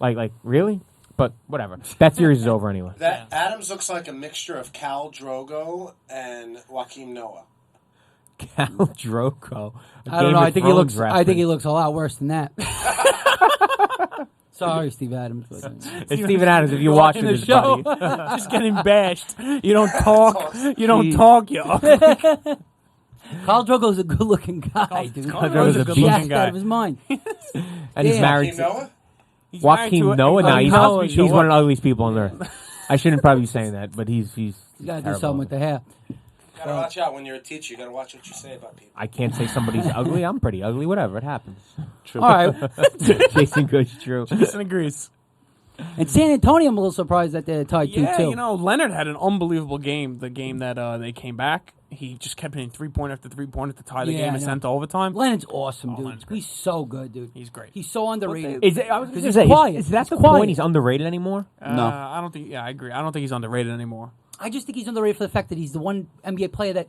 D: like really. But whatever. That series is over anyway.
E: That Adams looks like a mixture of Cal Drogo and Joaquin Noah.
D: Cal Drogo.
A: I don't know. I think he looks. I think he looks a lot worse than that. Sorry, Steve Adams. But,
D: It's Steven Adams. If you're watching
C: the
D: this,
C: show,
D: buddy.
C: just getting bashed. You don't talk. You don't
D: Jeez.
C: talk, yo.
A: Khal Drogo's a good-looking guy, dude.
C: Khal Drogo's a
D: good-looking
A: Jacked
C: guy.
A: out of his mind.
D: And he's
A: Yeah.
D: married
E: Joaquin
D: to
E: Noah?
C: He's married to
D: Joaquin Noah.
C: a
D: No, he's,
C: Cosby
D: he's
C: show.
D: one of the ugliest people on earth. I shouldn't probably be saying that, but he's
A: You gotta do
D: terrible.
A: something with the hair.
E: Gotta watch out when you're a teacher. You gotta watch what you say about people.
D: I can't say somebody's ugly. I'm pretty ugly. Whatever, it happens.
A: All right.
D: Jason Good's true.
C: Jason agrees.
A: And San Antonio, I'm a little surprised that they're tied 2-2.
C: Yeah, you know, Leonard had an unbelievable game. The game that they came back, he just kept hitting 3-pointer after 3-pointer to tie the
A: Yeah,
C: game
A: I
C: and
A: know.
C: send to overtime.
A: Leonard's awesome, dude.
C: Leonard's great.
A: He's so good, dude.
C: He's great.
A: He's so underrated.
D: Is it, I was
A: Because
D: gonna
A: he's
D: say,
A: quiet.
D: is that
A: He's
D: the
A: quiet.
D: point? He's underrated anymore?
B: No.
C: I don't think. Yeah, I agree. I don't think he's underrated anymore.
A: I just think he's underrated for the fact that he's the one NBA player that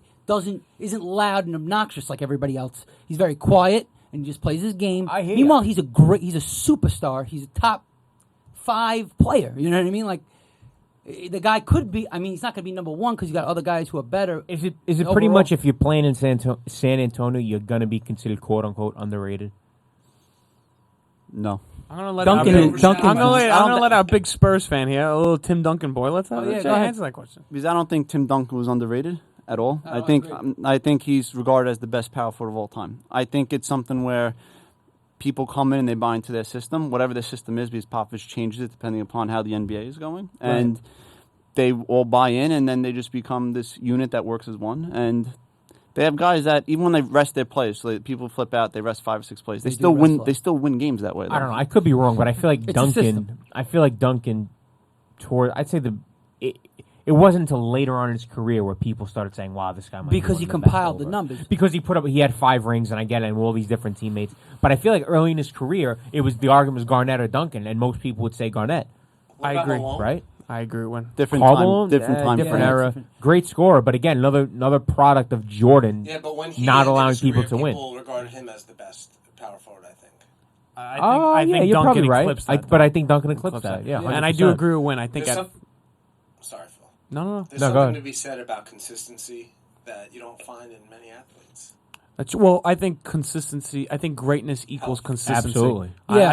A: isn't loud and obnoxious like everybody else. He's very quiet and he just plays his game.
D: I hear
A: Meanwhile,
D: ya.
A: he's a superstar. He's a top 5 player. You know what I mean? Like the guy could be. I mean, he's not going to be number 1 because you got other guys who are better.
D: Is it pretty
A: Overall.
D: much if you're playing in San Antonio, you're gonna be considered quote unquote underrated?
B: No.
C: I'm gonna let
A: Duncan-
C: our big,
A: Duncan-
C: I'm gonna let,
B: I
C: I'm
B: don't
C: gonna
B: thi-
C: let our big Spurs fan here, a little Tim Duncan boy. Let's
A: yeah, go ahead.
C: answer that question.
B: Because I don't think Tim Duncan was underrated at all.
A: I
B: I think he's regarded as the best power forward of all time. I think it's something where people come in and they buy into their system, whatever their system is, because Popovich changes it depending upon how the NBA is going, and they all buy in, and then they just become this unit that works as one. And they have guys that even when they rest their players, so people flip out, they rest 5 or 6 plays. They
A: do
B: still
A: rest
B: win.
A: a lot.
B: They still win games that way.
D: I don't know. I could be wrong, but I feel like
A: It's a system.
D: Duncan. I feel like Duncan toward. I'd say it wasn't until later on in his career where people started saying, "Wow, this guy might."
A: Because
D: be
A: he
D: one of the best
A: compiled the
D: ever."
A: numbers.
D: Because he had 5 rings, and I get it, and all these different teammates. But I feel like early in his career, it was the argument was Garnett or Duncan, and most people would say Garnett,
E: What
C: I
E: about
C: agree.
E: Malone?
D: right?
C: I agree with.
B: Different
D: Karl
B: time.
D: Malone,
B: Different time.
D: different
B: frame.
D: era,
A: Different.
D: great scorer. But again, another product of Jordan.
E: Yeah, but when he
D: Not
E: ended
D: allowing
E: his
D: people
E: career,
D: to win.
E: people regarded him as the best power forward, I think.
C: I think
D: you're
C: Duncan
D: probably right.
C: eclipsed that.
D: But I think Duncan eclipsed that. Yeah,
C: and I do
D: 100%.
C: agree with Win. I think
E: There's
C: at,
E: some, sorry, Phil.
C: no.
E: There's
D: No, go
E: something
D: ahead.
E: to be said about consistency that you don't find in many athletes.
C: Well, I think consistency. I think greatness equals consistency.
D: Absolutely.
A: Yeah.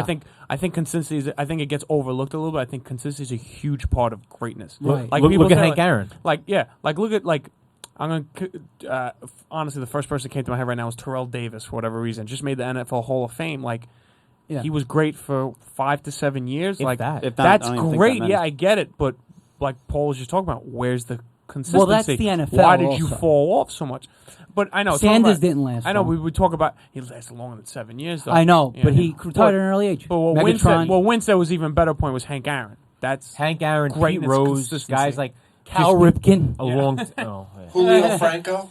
C: I think consistency is. I think it gets overlooked a little bit. I think consistency is a huge part of greatness.
A: Right.
C: Like
D: Look
C: people
D: at
C: say,
D: Hank Aaron.
C: Like look at I'm gonna honestly the first person that came to my head right now is Terrell Davis for whatever reason. Just made the NFL Hall of Fame. Like
A: Yeah.
C: he was great for 5 to 7 years.
D: If
C: like
D: that.
B: If not,
C: that's
B: I don't even think
C: great.
B: that
C: Yeah,
B: matters.
C: I get it. But like Paul was just talking about, where's the consistency?
A: Well, that's the NFL
C: Why did you
A: also.
C: fall off so much? But I know talking
A: Sanders
C: about-
A: didn't last
C: I know
A: long.
C: we would talk about he lasted longer than 7 years. Though.
A: I know,
C: Yeah.
A: but he retired at an early age.
C: But what Win
A: Megatron,
C: said, Win said was even better point was Hank Aaron. That's
D: Hank Aaron, Pete
C: Greatness,
D: Rose,
C: consistency.
D: guys like
A: Cal
D: just
A: Ripken.
D: a long. Oh, yeah.
E: Julio Franco.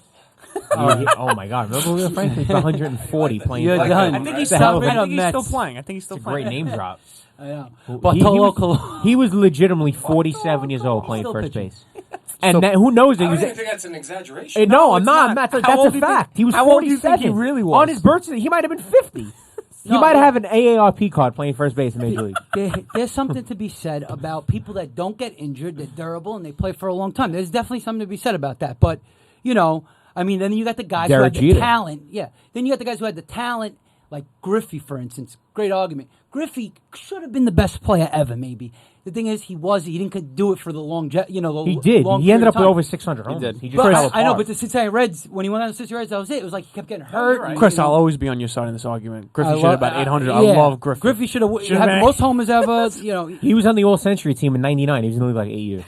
D: Oh my God! Remember Julio Franklin? 140 playing.
A: You're
D: for-
A: done.
C: I think he's
D: The
C: still.
D: hell of a-
C: I think he's
A: Mets.
C: still playing. I think he's still
D: It's a great
C: playing.
D: name drop.
A: I know.
D: He
A: Bartolo
D: was-
A: Colon.
D: He was legitimately 47 years old playing
A: Still
D: first
A: pitching.
D: base. And that, who knows?
E: I
D: He
E: don't
D: was.
E: even think that's an exaggeration.
D: No, I'm
C: it's
D: not.
C: not.
D: That's
C: How old
D: a
C: do you think-
D: fact. He was
C: how old do you
D: 47.
C: think he really was?
D: On his birth certificate, he might have been 50. He
A: No,
D: might
A: but-
D: have an AARP card playing first base in Major League.
A: There's something to be said about people that don't get injured, they're durable, and they play for a long time. There's definitely something to be said about that. But, you know, I mean, then you got the guys who
D: Derek
A: had the
D: Jeter.
A: talent. Yeah. Then you got the guys who had the talent, like Griffey, for instance. Great argument. Griffey should have been the best player ever, maybe. The thing is, he didn't do it for the long,
D: He did.
A: long
D: He ended
A: period
D: up
A: of
D: with
A: time.
D: over 600 homers.
B: did.
D: He just
A: But
D: fell
A: I know,
D: apart.
A: but the Cincinnati Reds, when he went on the Cincinnati Reds, that was it. It was like he kept getting hurt.
E: you're right.
C: Chris,
A: You know.
C: I'll always be on your side in this argument. Griffey
A: I
C: should
A: lo-
C: have about 800.
A: yeah.
C: I love Griffey.
A: Griffey should have
C: Should've
A: had the
C: been-
A: most homers ever. You know,
D: He was on the All-Century team in '99. He was in the league like 8 years.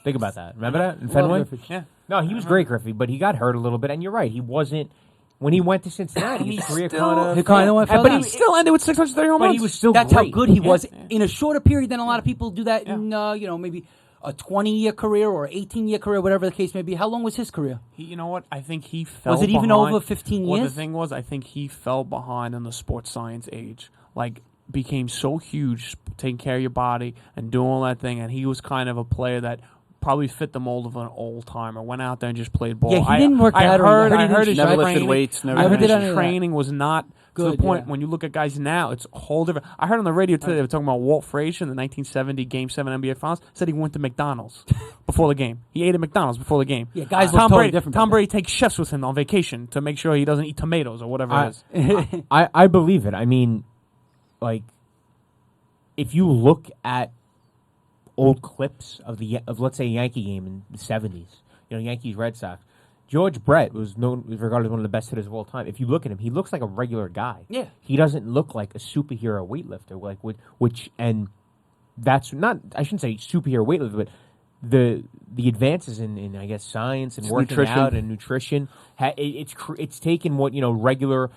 D: Think about that. Remember that in Fenway?
A: Griffey.
C: Yeah.
D: No, he was great, Griffey, but he got hurt a little bit. And you're right, he wasn't. When he went to Cincinnati, his career
A: He kinda went fell
C: But
A: down.
C: he still ended with 630 home
D: But
C: runs.
D: he was still
A: That's
D: great.
A: how good he was in a shorter period than a lot of people do that in, maybe a 20-year career or 18-year career, whatever the case may be. How long was his career?
C: You know what? I think he fell.
A: Was it even
C: behind.
A: over 15
C: Well,
A: years?
C: the thing was, I think he fell behind in the sports science age. Like, became so huge, taking care of your body and doing all that thing, and he was kind of a player that probably fit the mold of an old timer. Went out there and just played ball.
A: Yeah, he didn't work
C: I
A: out or
C: heard,
A: he
C: I
A: didn't
C: heard his
B: Never lifted
C: training.
B: weights, never
C: I
A: did
C: heard
A: any of
C: his
A: that.
C: training was not to the
A: Good,
C: point.
A: yeah.
C: When you look at guys now, it's a whole different. I heard on the radio today they were talking about Walt Frazier in the 1970 Game 7 NBA Finals. Said he went to McDonald's before the game. He ate at McDonald's before the game.
A: Yeah, guys look
C: Tom
A: totally
C: Brady,
A: different
C: Tom
A: back
C: Brady takes chefs with him on vacation to make sure he doesn't eat tomatoes or whatever it is.
D: I believe it. I mean, like, if you look at old clips of let's say a Yankee game in the '70s, Yankees Red Sox, George Brett was regarded as one of the best hitters of all time. If you look at him, he looks like a regular guy.
A: Yeah.
D: He doesn't look like a superhero weightlifter. And that's not, I shouldn't say superhero weightlifter, but the advances in I guess science and working
B: nutrition.
D: out and nutrition, it's taken what regular,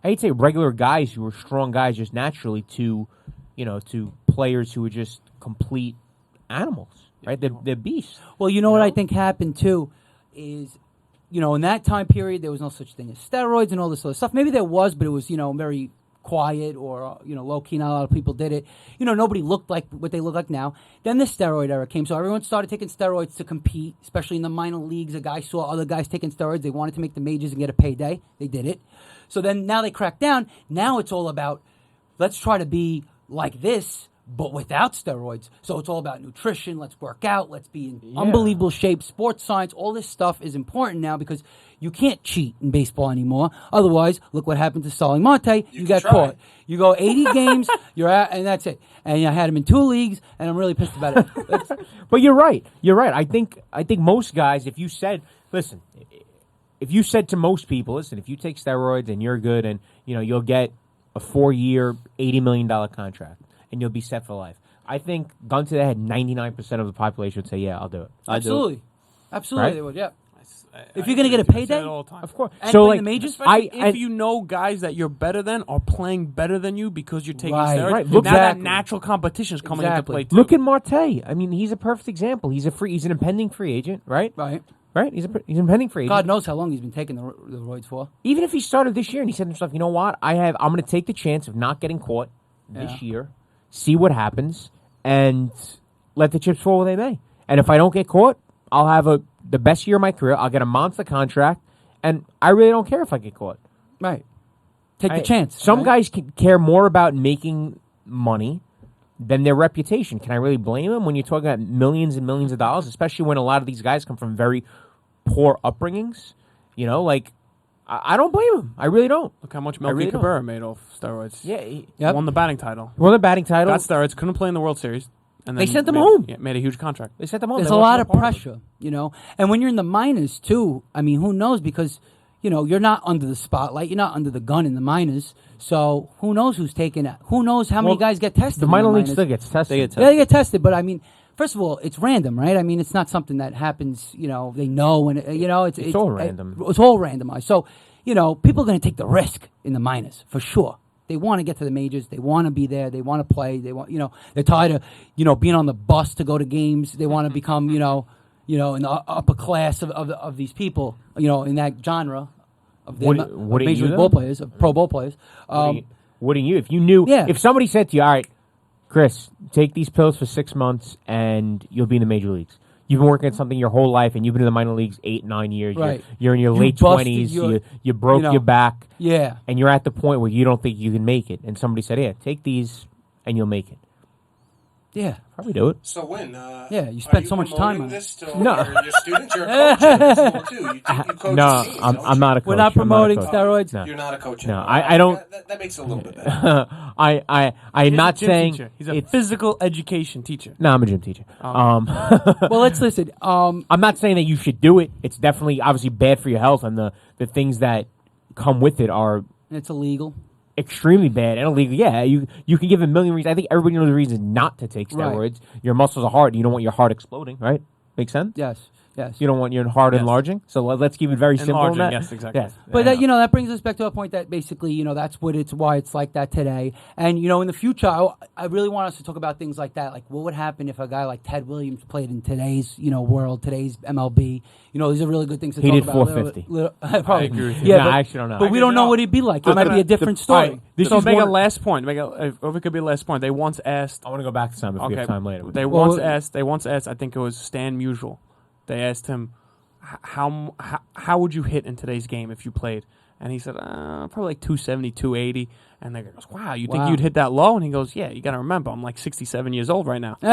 D: I'd say regular guys who are strong guys just naturally to players who are just complete animals, right? They're beasts.
A: Well, you know what I think happened too is, in that time period there was no such thing as steroids and all this other stuff. Maybe there was, but it was very quiet or low key. Not a lot of people did it. Nobody looked like what they look like now. Then the steroid era came, so everyone started taking steroids to compete, especially in the minor leagues. A guy saw other guys taking steroids. They wanted to make the majors and get a payday. They did it. So then now they cracked down. Now it's all about let's try to be like this, but without steroids. So it's all about nutrition. Let's work out. Let's be in unbelievable shape. Sports science, all this stuff is important now because you can't cheat in baseball anymore. Otherwise, look what happened to Starling Marte. You got caught. You go 80 games, you're out, and that's it. And I had him in 2 leagues, and I'm really pissed about it.
D: But you're right. You're right. I think most guys, if you said to most people, listen, if you take steroids and you're good, and you'll get a 4-year, $80 million contract, and you'll be set for life. I think gun to the head, 99% of the population would say, "Yeah, I'll do it."
A: Absolutely,
D: Right?
A: they would. Yeah. If you're going to get a payday,
C: all the time.
D: Of course.
A: And
D: So
A: win
D: like
A: the majors?
C: Especially if guys that you're better than are playing better than you because you're taking
A: Right.
C: steroids.
D: Right.
C: Now that
A: Exactly.
C: natural competition is coming
A: Exactly.
C: into play too.
D: look at Marte. I mean, he's a perfect example. He's an impending free agent, right?
A: right.
D: Right. He's an impending free agent.
A: God knows how long he's been taking the roids for.
D: Even if he started this year and he said to himself, "You know what? I'm going to take the chance of not getting caught this year, see what happens, and let the chips fall where they may. And if I don't get caught, I'll have the best year of my career. I'll get a monster contract, and I really don't care if I get caught."
A: Right. Take the chance.
D: Some
A: right?
D: guys can care more about making money than their reputation. Can I really blame them when you're talking about millions and millions of dollars, especially when a lot of these guys come from very poor upbringings? I don't blame him. I really don't.
C: Look how much
D: I
C: Melky
D: really don't.
C: Cabrera made off steroids.
D: Yeah,
A: Yep.
C: Won the batting title.
D: won the batting title.
C: Got steroids, couldn't play in the World Series. And
D: They
C: then
D: sent him
C: made-
D: home.
C: Yeah, made a huge contract.
D: They sent them home.
A: There's
D: They
A: a
D: wanted
A: lot
D: no
A: of
D: part it.
A: pressure, And when you're in the minors, too, I mean, who knows? Because, you're not under the spotlight. You're not under the gun in the minors. So who knows who's taking it? Who knows how many
D: Well,
A: guys get tested?
D: The
A: in
D: minor league
A: minors?
D: still gets tested.
B: They get
A: Yeah, they get tested, but I mean, first of all, it's random, right? I mean, it's not something that happens, they know, and, it's
D: all random.
A: It's all randomized. So, people are going to take the risk in the minors, for sure. They want to get to the majors. They want to be there. They want to play. They want, they're tired of, being on the bus to go to games. They want to become, in the upper class of these people, in that genre of
D: Wouldn't
A: major
D: you,
A: league
D: though?
A: ball players, of pro ball players.
D: Wouldn't you? If you knew,
A: Yeah.
D: if somebody said to you, "All right, Chris, take these pills for 6 months and you'll be in the major leagues." You've been working at something your whole life, and you've been in the minor leagues 8, 9 years.
A: Right.
D: You're in your
A: You
D: late
A: busted
D: 20s.
A: your-
D: You broke your back,
A: Yeah.
D: and you're at the point where you don't think you can make it. And somebody said, "Yeah, take these, and you'll make it."
A: Yeah.
D: Probably do it.
E: So when?
A: Yeah, you spent so much time on it.
E: this to
D: No.
E: your students. You're a coach in this role, too. You coach
D: No,
E: teams,
D: I'm
E: don't
D: not a coach.
A: We're not
D: I'm
A: promoting
D: a coach.
A: steroids.
D: No.
E: You're not a coach.
D: No,
E: anymore.
D: I don't-
E: That makes it a little bit better.
D: I'm
C: He's
D: not
C: a gym
D: saying
C: teacher. He's a
D: it's.
C: physical education teacher.
D: No, I'm a gym teacher.
A: Well, let's listen.
D: I'm not saying that you should do it. It's definitely obviously bad for your health, and the things that come with it are
A: It's illegal.
D: extremely bad and illegal. Yeah, you can give a million reasons. I think everybody knows the reason not to take
A: Right.
D: steroids. Your muscles are hard. And you don't want your heart exploding, right? Make sense?
A: Yes. Yes.
D: You don't want your heart
C: Yes.
D: enlarging. So let's keep it very simple. on
C: Enlarging,
D: that.
C: yes, exactly.
D: Yes.
A: But
D: I
A: that, that brings us back to a point that basically, that's why it's like that today. And in the future, I really want us to talk about things like that. Like, what would happen if a guy like Ted Williams played in today's, world, today's MLB? These are really good things to
D: He
A: talk
D: did
A: about.
D: 450.
A: Probably.
C: I agree with you.
A: Yeah,
D: No,
A: but,
D: I actually don't know.
A: But we don't know what he'd be like. It might be a different story.
D: This
C: so
D: is
C: make a
D: one-
C: last point. If it could be a last point. They once asked.
D: I want to go back to time if we have time later.
C: They
A: Well,
C: once asked. I think it was Stan Musial. They asked him, how would you hit in today's game if you played? And he said, probably like 270, 280. And they goes, wow, you think
A: Wow.
C: you'd hit that low? And he goes, yeah, you got to remember, I'm like 67 years old right now. So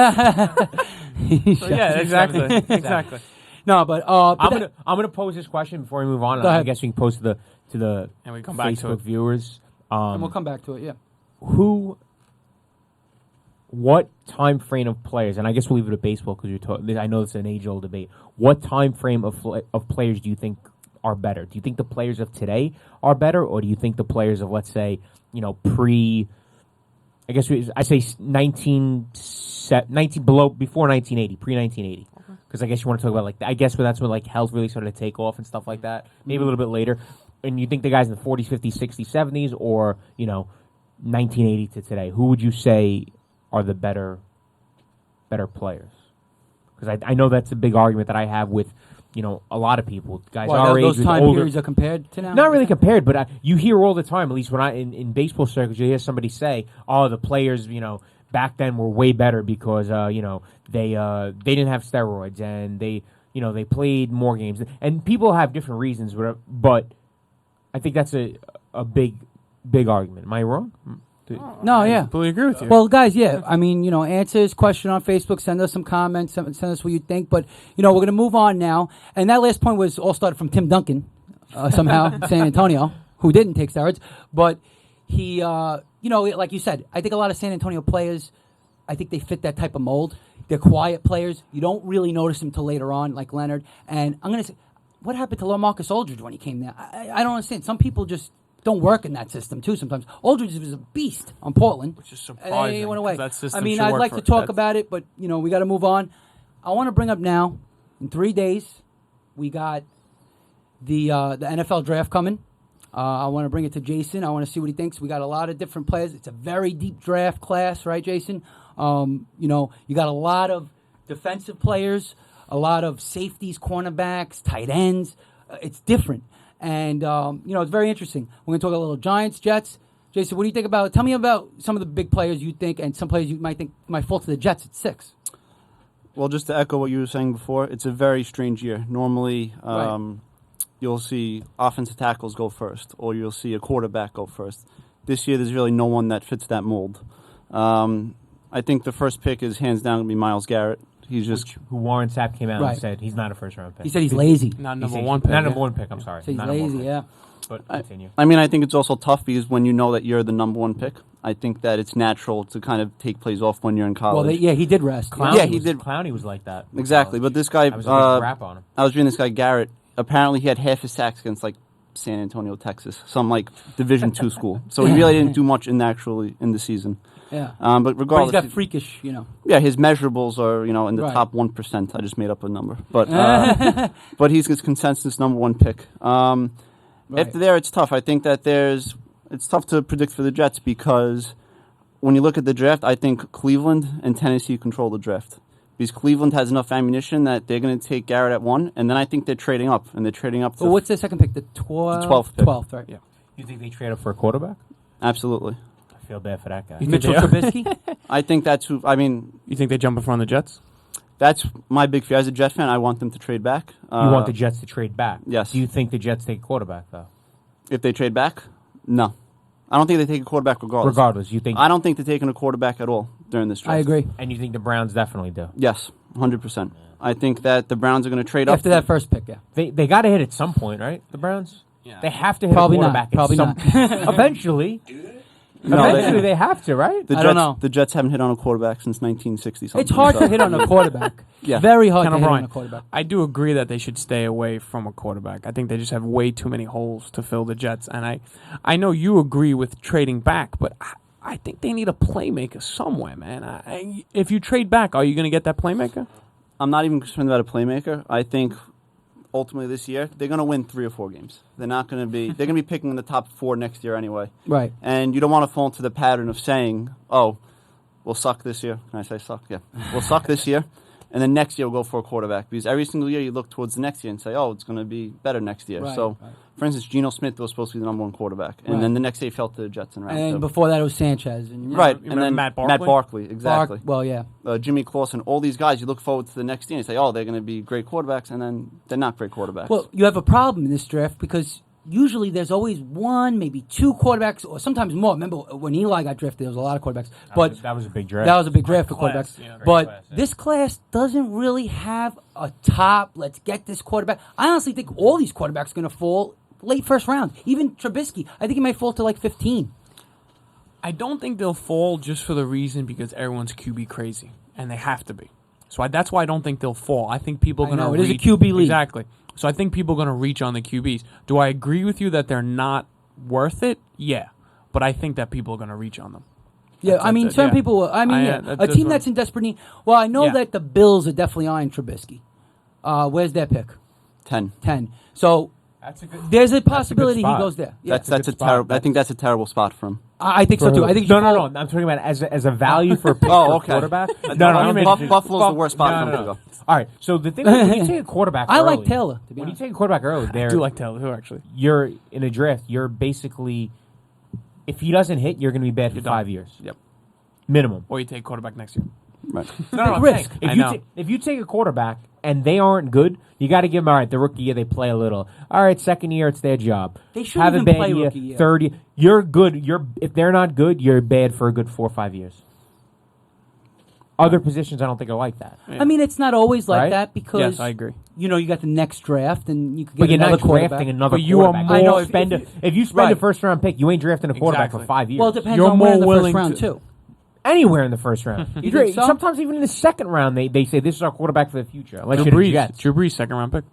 C: yeah, exactly. Exactly.
A: No, but
D: I'm gonna pose this question before we move on.
A: Go
D: I
A: ahead.
D: guess we can pose to the
C: And we come back to
D: Facebook
C: it.
D: viewers.
A: and we'll come back to it. Yeah.
D: What time frame of players, and I guess we'll leave it at baseball because I know it's an age-old debate. What time frame of players do you think are better? Do you think the players of today are better, or do you think the players of, let's say, I say 19 before 1980, pre 1980? Because I guess you want to talk about that's when health really started to take off and stuff like that. Maybe a little bit later. And you think the guys in the 40s, 50s, 60s, 70s, or 1980 to today? Who would you say are the better players? Because I know that's a big argument that I have with a lot of people. Guys our age,
A: those
D: with
A: time
D: older,
A: periods are compared to now.
D: not really compared, but you hear all the time. At least when in baseball circles, you hear somebody say, "Oh, the players, back then were way better because they didn't have steroids and they played more games." And people have different reasons, but I think that's a big argument. Am I wrong?
A: No,
C: I
A: yeah.
C: completely agree with you.
A: Well, guys, yeah. I mean, answer his question on Facebook. Send us some comments. Send us what you think. But, we're going to move on now. And that last point was all started from Tim Duncan, somehow, San Antonio, who didn't take steroids. But he, like you said, I think a lot of San Antonio players, I think they fit that type of mold. They're quiet players. You don't really notice them till later on, like Leonard. And I'm going to say, what happened to LaMarcus Aldridge when he came there? I don't understand. Some people just don't work in that system too. Sometimes Aldridge was a beast on Portland,
C: which is
A: and
C: surprising.
A: then he went away.
C: That system
A: I mean,
C: should
A: I'd
C: work
A: like
C: for
A: to talk
C: that's-
A: about it, but we got to move on. I want to bring up now. In 3 days, we got the NFL draft coming. I want to bring it to Jason. I want to see what he thinks. We got a lot of different players. It's a very deep draft class, right, Jason? You got a lot of defensive players, a lot of safeties, cornerbacks, tight ends. It's different. And, it's very interesting. We're going to talk a little Giants, Jets. Jason, what do you think about – tell me about some of the big players you think and some players you might think might fall to the Jets at 6.
B: Well, just to echo what you were saying before, it's a very strange year. Normally,
A: Right.
B: you'll see offensive tackles go first, or you'll see a quarterback go first. This year, there's really no one that fits that mold. I think the first pick is hands down going to be Myles Garrett. He's just
D: Who Warren Sapp came out
A: Right.
D: and said he's not a first-round pick.
A: He said he's lazy.
C: Not
D: He
C: number
D: said-
C: one pick.
D: Not
C: yeah.
D: number one pick. I'm sorry.
A: He said he's
D: Not number one
A: lazy,
D: pick.
A: yeah.
D: But continue.
B: I mean, I think it's also tough because when you know that you're the number one pick, I think that it's natural to kind of take plays off when you're in college.
A: Well, he did rest.
D: Clowney
B: Yeah, he
D: was,
B: did.
D: Clowney was like that. in
B: Exactly,
D: college.
B: but this guy,
D: I was a big rap on him.
B: I was reading this guy Garrett. Apparently, he had half his sacks against San Antonio, Texas, some Division II school. So he really didn't do much in the season.
A: Yeah.
B: But
A: But he's
B: regardless,
A: got freakish,
B: yeah, his measurables are in the
A: Right.
B: top 1%. I just made up a number, but but he's his consensus number one pick.
A: Right.
B: After there, it's tough. I think that it's tough to predict for the Jets because when you look at the draft, I think Cleveland and Tennessee control the draft. Because Cleveland has enough ammunition that they're going to take Garrett at 1, and then I think they're trading up, and they're trading up to
A: Well, what's the second pick? The 12th?
B: 12th pick.
A: 12th, right.
C: Yeah.
D: You think they trade up for a quarterback?
B: Absolutely.
D: I feel bad for that guy.
A: Mitchell Trubisky?
B: I think that's who. I mean,
C: You think they jump in front of the Jets?
B: that's my big fear. As a Jet fan, I want them to trade back.
D: You want the Jets to trade back?
B: Yes.
D: Do you think the Jets take a quarterback though?
B: If they trade back? No. I don't think they take a quarterback regardless.
D: Regardless, you think?
B: I don't think they're taking a quarterback at all during this draft.
A: I agree.
D: And you think the Browns definitely do?
B: Yes, 100%. I think that the Browns are going to trade up.
A: After that first pick, yeah.
D: They got to hit at some point, right? The Browns.
C: Yeah.
D: They have to hit
A: Probably
D: a
A: not.
D: quarterback.
A: Probably
D: at some Eventually.
B: No, they-
D: Eventually, they have to, right?
B: The
A: I
B: Jets,
A: don't know.
B: The Jets haven't hit on a quarterback since 1960 something.
A: It's hard to hit on a quarterback.
B: Yeah.
A: Very hard
C: Ken
A: to hit on
C: O'Brien.
A: a quarterback.
C: I do agree that they should stay away from a quarterback. I think they just have way too many holes to fill the Jets. And I know you agree with trading back, but I think they need a playmaker somewhere, man. If you trade back, are you going to get that playmaker?
B: I'm not even concerned about a playmaker. I think ultimately this year they're going to win 3 or 4 games. They're not going to be. They're going to be picking in the top 4 next year anyway.
A: Right.
B: And you don't want to fall into the pattern of saying, "Oh, we'll suck this year." Can I say suck? Yeah, we'll suck this year, and then next year we'll go for a quarterback. Because every single year you look towards the next year and say, "Oh, it's going to be better next year."
A: Right,
B: So,
A: right.
B: for instance, Geno Smith was supposed to be the number 1 quarterback, and
A: Right.
B: then the next day he fell to the Jets in round
A: And
B: 2.
A: before that, it was Sanchez. And
B: Right,
C: You
B: and
C: remember
B: then
C: Matt Barkley?
B: Barkley, exactly.
A: Well, yeah.
B: Jimmy Clausen, all these guys, you look forward to the next year and say, "Oh, they're going to be great quarterbacks," and then they're not great quarterbacks.
A: Well, you have a problem in this draft because usually there's always 1, maybe 2 quarterbacks, or sometimes more. Remember when Eli got drafted, there was a lot of quarterbacks. But
D: that was a big draft.
A: that was a big draft for
C: Class,
A: quarterbacks.
C: yeah.
D: Great
A: But
D: class, yeah.
A: this class doesn't really have a top, let's get this quarterback. I honestly think all these quarterbacks are going to fall late first round. Even Trubisky, I think he might fall to 15.
C: I don't think they'll fall just for the reason because everyone's QB crazy, and they have to be. So that's why I don't think they'll fall. I think people are
A: I
C: going to
A: know, it is a
C: reach.
A: QB league.
C: Exactly. So I think people are going to reach on the QBs. Do I agree with you that they're not worth it? Yeah. But I think that people are going to reach on them.
A: Yeah, I mean, some
C: yeah.
A: people. I mean, yeah, a
C: that's
A: team
C: what-
A: that's in desperate need. Well, I know
C: Yeah.
A: that the Bills are definitely eyeing Trubisky. Where's their pick?
B: 10.
A: 10. So
D: That's a good.
A: there's a possibility he
D: spot.
A: goes there. Yeah,
B: That's a
D: good spot.
B: terrible. I think that's a terrible spot for him.
A: I think so too. I think
D: no. I'm talking about as a value for a pick
B: Oh,
D: for a
B: okay.
D: quarterback.
B: Buffalo's the worst spot for him to go.
D: All right. So the thing is, when you take a quarterback,
A: I like
D: early-
A: Taylor, to be
D: When you
A: honest.
D: take a quarterback early,
C: I do like Taylor, who actually.
D: you're in a draft. You're basically, if he doesn't hit, you're going to be bad for
C: done.
D: 5 years
C: Yep.
D: minimum.
C: Or you take quarterback next year.
B: Right.
D: No, I'm
A: risk.
D: saying,
C: I know.
D: if you take a quarterback and they aren't good, you got to give them, all right, the rookie year they play a little. All right, second year it's their job.
A: They shouldn't
D: Have a
A: even
D: bad
A: play
D: year,
A: rookie year.
D: third year. You're good. If they're not good, you're bad for a good 4 or 5 years. Other positions, I don't think are like that.
A: I mean, it's not always like
D: Right?
A: that because
C: Yes, I agree.
A: you know you got the next draft and you could get
D: But you're
A: another
D: not
A: quarterback.
D: drafting another
C: But you are
D: quarterback.
C: more-
A: I know,
D: If you spend a
A: right.
D: first round pick, you ain't drafting a quarterback
C: Exactly.
D: for 5 years.
A: Well, it depends
C: You're
A: on where in the
C: more
A: first
C: willing
A: round
C: to-
A: too.
D: Anywhere in the first round.
A: You think so?
D: Sometimes even in the second round, they say this is our quarterback for the future. Unless
C: Drew
D: you're the
C: Brees.
D: Jets.
C: Drew Brees, second round pick.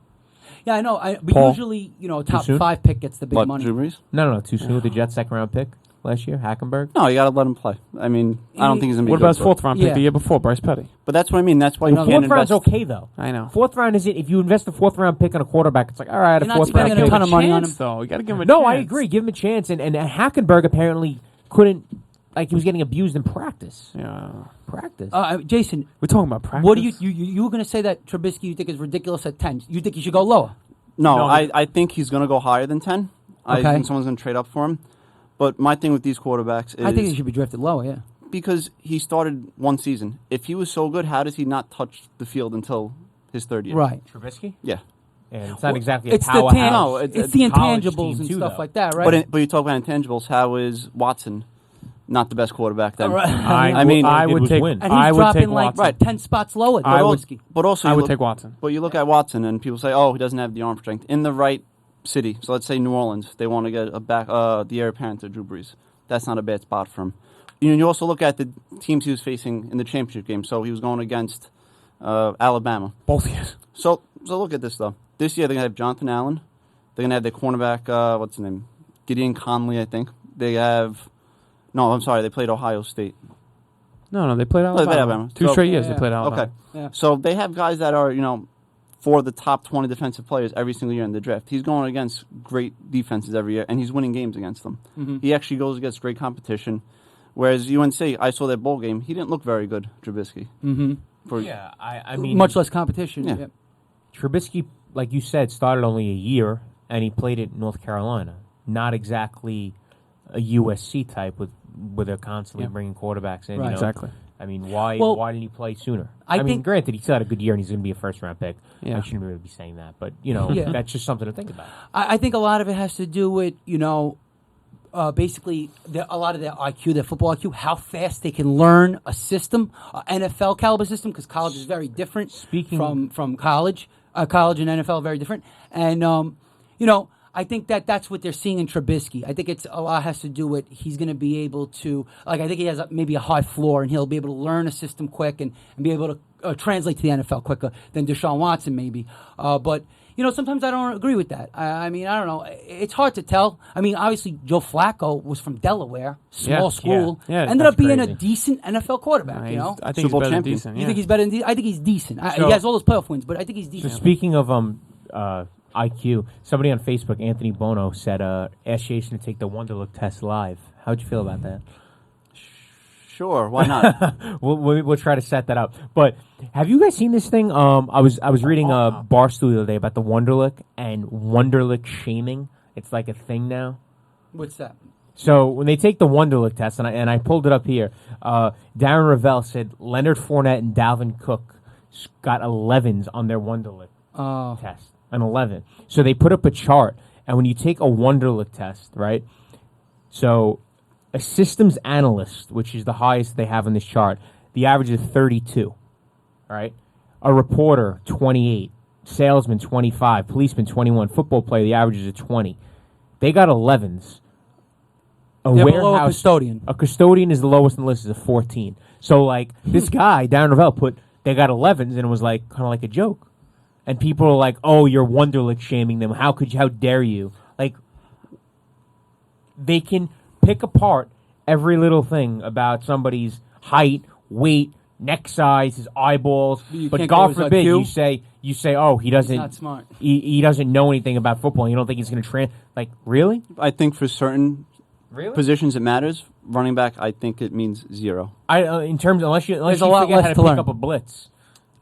A: Yeah, I know. But
C: Paul.
A: usually, you know, a top
D: soon?
A: 5 pick gets the big
B: What,
A: money.
B: Drew Brees?
D: No, too soon with the Jets second round pick last year, Hackenberg.
B: No, you got to let him play. I mean, I don't think he's going to be
C: What
B: good,
C: about his
B: but-
C: fourth round pick
A: Yeah.
C: the year before, Bryce Petty?
B: But that's what I mean. That's why you
A: Another
B: can't
D: Fourth round's
B: invest.
D: okay though.
C: I know.
D: Fourth round is it? If you invest a fourth round pick on a quarterback, it's like all right,
A: You're
D: a
A: not
D: fourth round
A: spending a
D: pick.
A: ton of money on him.
C: Though. You got to give him a
D: No,
C: chance.
D: I agree. Give him a chance. And Hackenberg apparently couldn't. Like he was getting abused in practice.
C: Yeah.
D: Practice.
A: Jason,
C: We're talking about practice.
A: what do you were going to say that Trubisky you think is ridiculous at 10? You think he should go lower?
B: No,
D: No,
B: I think he's going to go higher than 10. I
A: Okay.
B: think someone's going to trade up for him. But my thing with these quarterbacks is
A: I think he should be drafted lower. Yeah.
B: because he started one season. If he was so good, how does he not touch the field until his third year?
A: Right.
D: Trubisky.
B: Yeah.
D: And it's not exactly
A: It's
D: a
A: the
D: powerhouse.
B: No,
A: it's the
D: college
A: intangibles
D: team
A: and
D: too,
A: stuff
D: though.
A: like that, right?
B: But you talk about intangibles. How is Watson not the best quarterback then?
A: All right.
B: I mean,
C: I
D: all he
C: would
D: did was
C: take.
D: win.
A: and he's
C: I would
A: dropping
C: take
A: like
C: Watson.
A: 10 spots lower than
C: I
B: But
C: would-
A: Trubisky.
B: But also,
C: I
B: you
C: would
B: look,
C: take Watson.
B: But you look at Watson, and people say, "Oh, he doesn't have the arm strength." In the right city, so let's say New Orleans, they want to get the heir apparent to Drew Brees. That's not a bad spot for him. You also look at the teams he was facing in the championship game. So he was going against Alabama.
C: Both years.
B: So look at this though. This year they're gonna have Jonathan Allen. They're gonna have their cornerback. What's his name? Gideon Conley, I think. They have. No, I'm sorry. They played Ohio State.
C: No, they played
B: they
C: Alabama.
B: played Alabama.
C: Two
B: So-
C: straight years
A: Yeah.
C: they played Alabama.
B: Okay.
A: Yeah.
B: So they have guys that are, for the top 20 defensive players every single year in the draft. He's going against great defenses every year, and he's winning games against them.
A: Mm-hmm.
B: He actually goes against great competition. Whereas UNC, I saw that bowl game. He didn't look very good, Trubisky.
A: Mm-hmm.
D: Yeah, I mean,
A: Much less competition.
B: Yeah.
A: Yeah.
D: Trubisky, like you said, started only a year, and he played at North Carolina. Not exactly a USC type where they're constantly
C: Yeah.
D: bringing quarterbacks in.
A: Right.
C: Exactly.
D: I mean, why
A: Well,
D: why didn't he play sooner?
A: I
D: mean,
A: think-
D: granted, he still had a good year, and he's going to be a first round pick.
C: Yeah.
D: I shouldn't really be saying that, but
A: Yeah.
D: that's just something to think about.
A: I think a lot of it has to do with, basically a lot of their IQ, their football IQ, how fast they can learn a system, NFL caliber system, because college is very different
D: Speaking-
A: from college. College and NFL are very different. And, I think that's what they're seeing in Trubisky. I think it's a lot has to do with he's going to be able to, I think he has maybe a high floor, and he'll be able to learn a system quick and be able to translate to the NFL quicker than Deshaun Watson maybe. But sometimes I don't agree with that. I mean, I don't know. It's hard to tell. I mean, obviously, Joe Flacco was from Delaware, small
C: Yeah.
A: school,
C: Yeah.
A: ended
D: That's
A: up being
D: crazy.
A: a decent NFL quarterback.
C: I think
B: Super
C: he's
B: Bowl
C: better than
B: champion.
C: decent.
A: You
C: Yeah.
A: think he's better than? I think he's decent.
D: So-
A: He has all those playoff wins, but I think he's
D: So
A: decent.
D: speaking of IQ, somebody on Facebook, Anthony Bono, said ask Jason to take the Wonderlook test live. How'd you feel about that?
B: Sure, why not?
D: We'll try to set that up. But have you guys seen this thing? I was reading Barstool the other day about the Wonderlic and Wonderlic shaming. It's like a thing now.
A: What's that?
D: So when they take the Wonderlic test, and I pulled it up here, Darren Ravel said Leonard Fournette and Dalvin Cook got 11s on their Wonderlic test, an 11. So they put up a chart, and when you take a Wonderlic test, right? So a systems analyst, which is the highest they have on this chart, the average is 32. All right, a reporter 28, salesman 25, policeman 21, football player the average is a 20. They got 11s.
A: They're below a custodian.
D: A custodian is the lowest on the list is a 14. So like this guy Darren Ravel put they got 11s, and it was like kind of like a joke. And people are like, "Oh, you're Wonderlic shaming them. How could you? How dare you?" Like, they can pick apart every little thing about somebody's height, weight, neck size, his eyeballs.
A: You
D: But
A: can't
D: God
A: go his
D: forbid
A: IQ?
D: you say, "Oh, he doesn't.
A: Not smart.
D: He doesn't know anything about football. You don't think he's going to like really?
B: I think for certain
D: Really?
B: positions it matters. Running back, I think it means zero.
D: In terms unless you
A: There's a
D: you
A: lot
D: forget
A: left
D: how to
A: to
D: pick
A: learn.
D: up a blitz.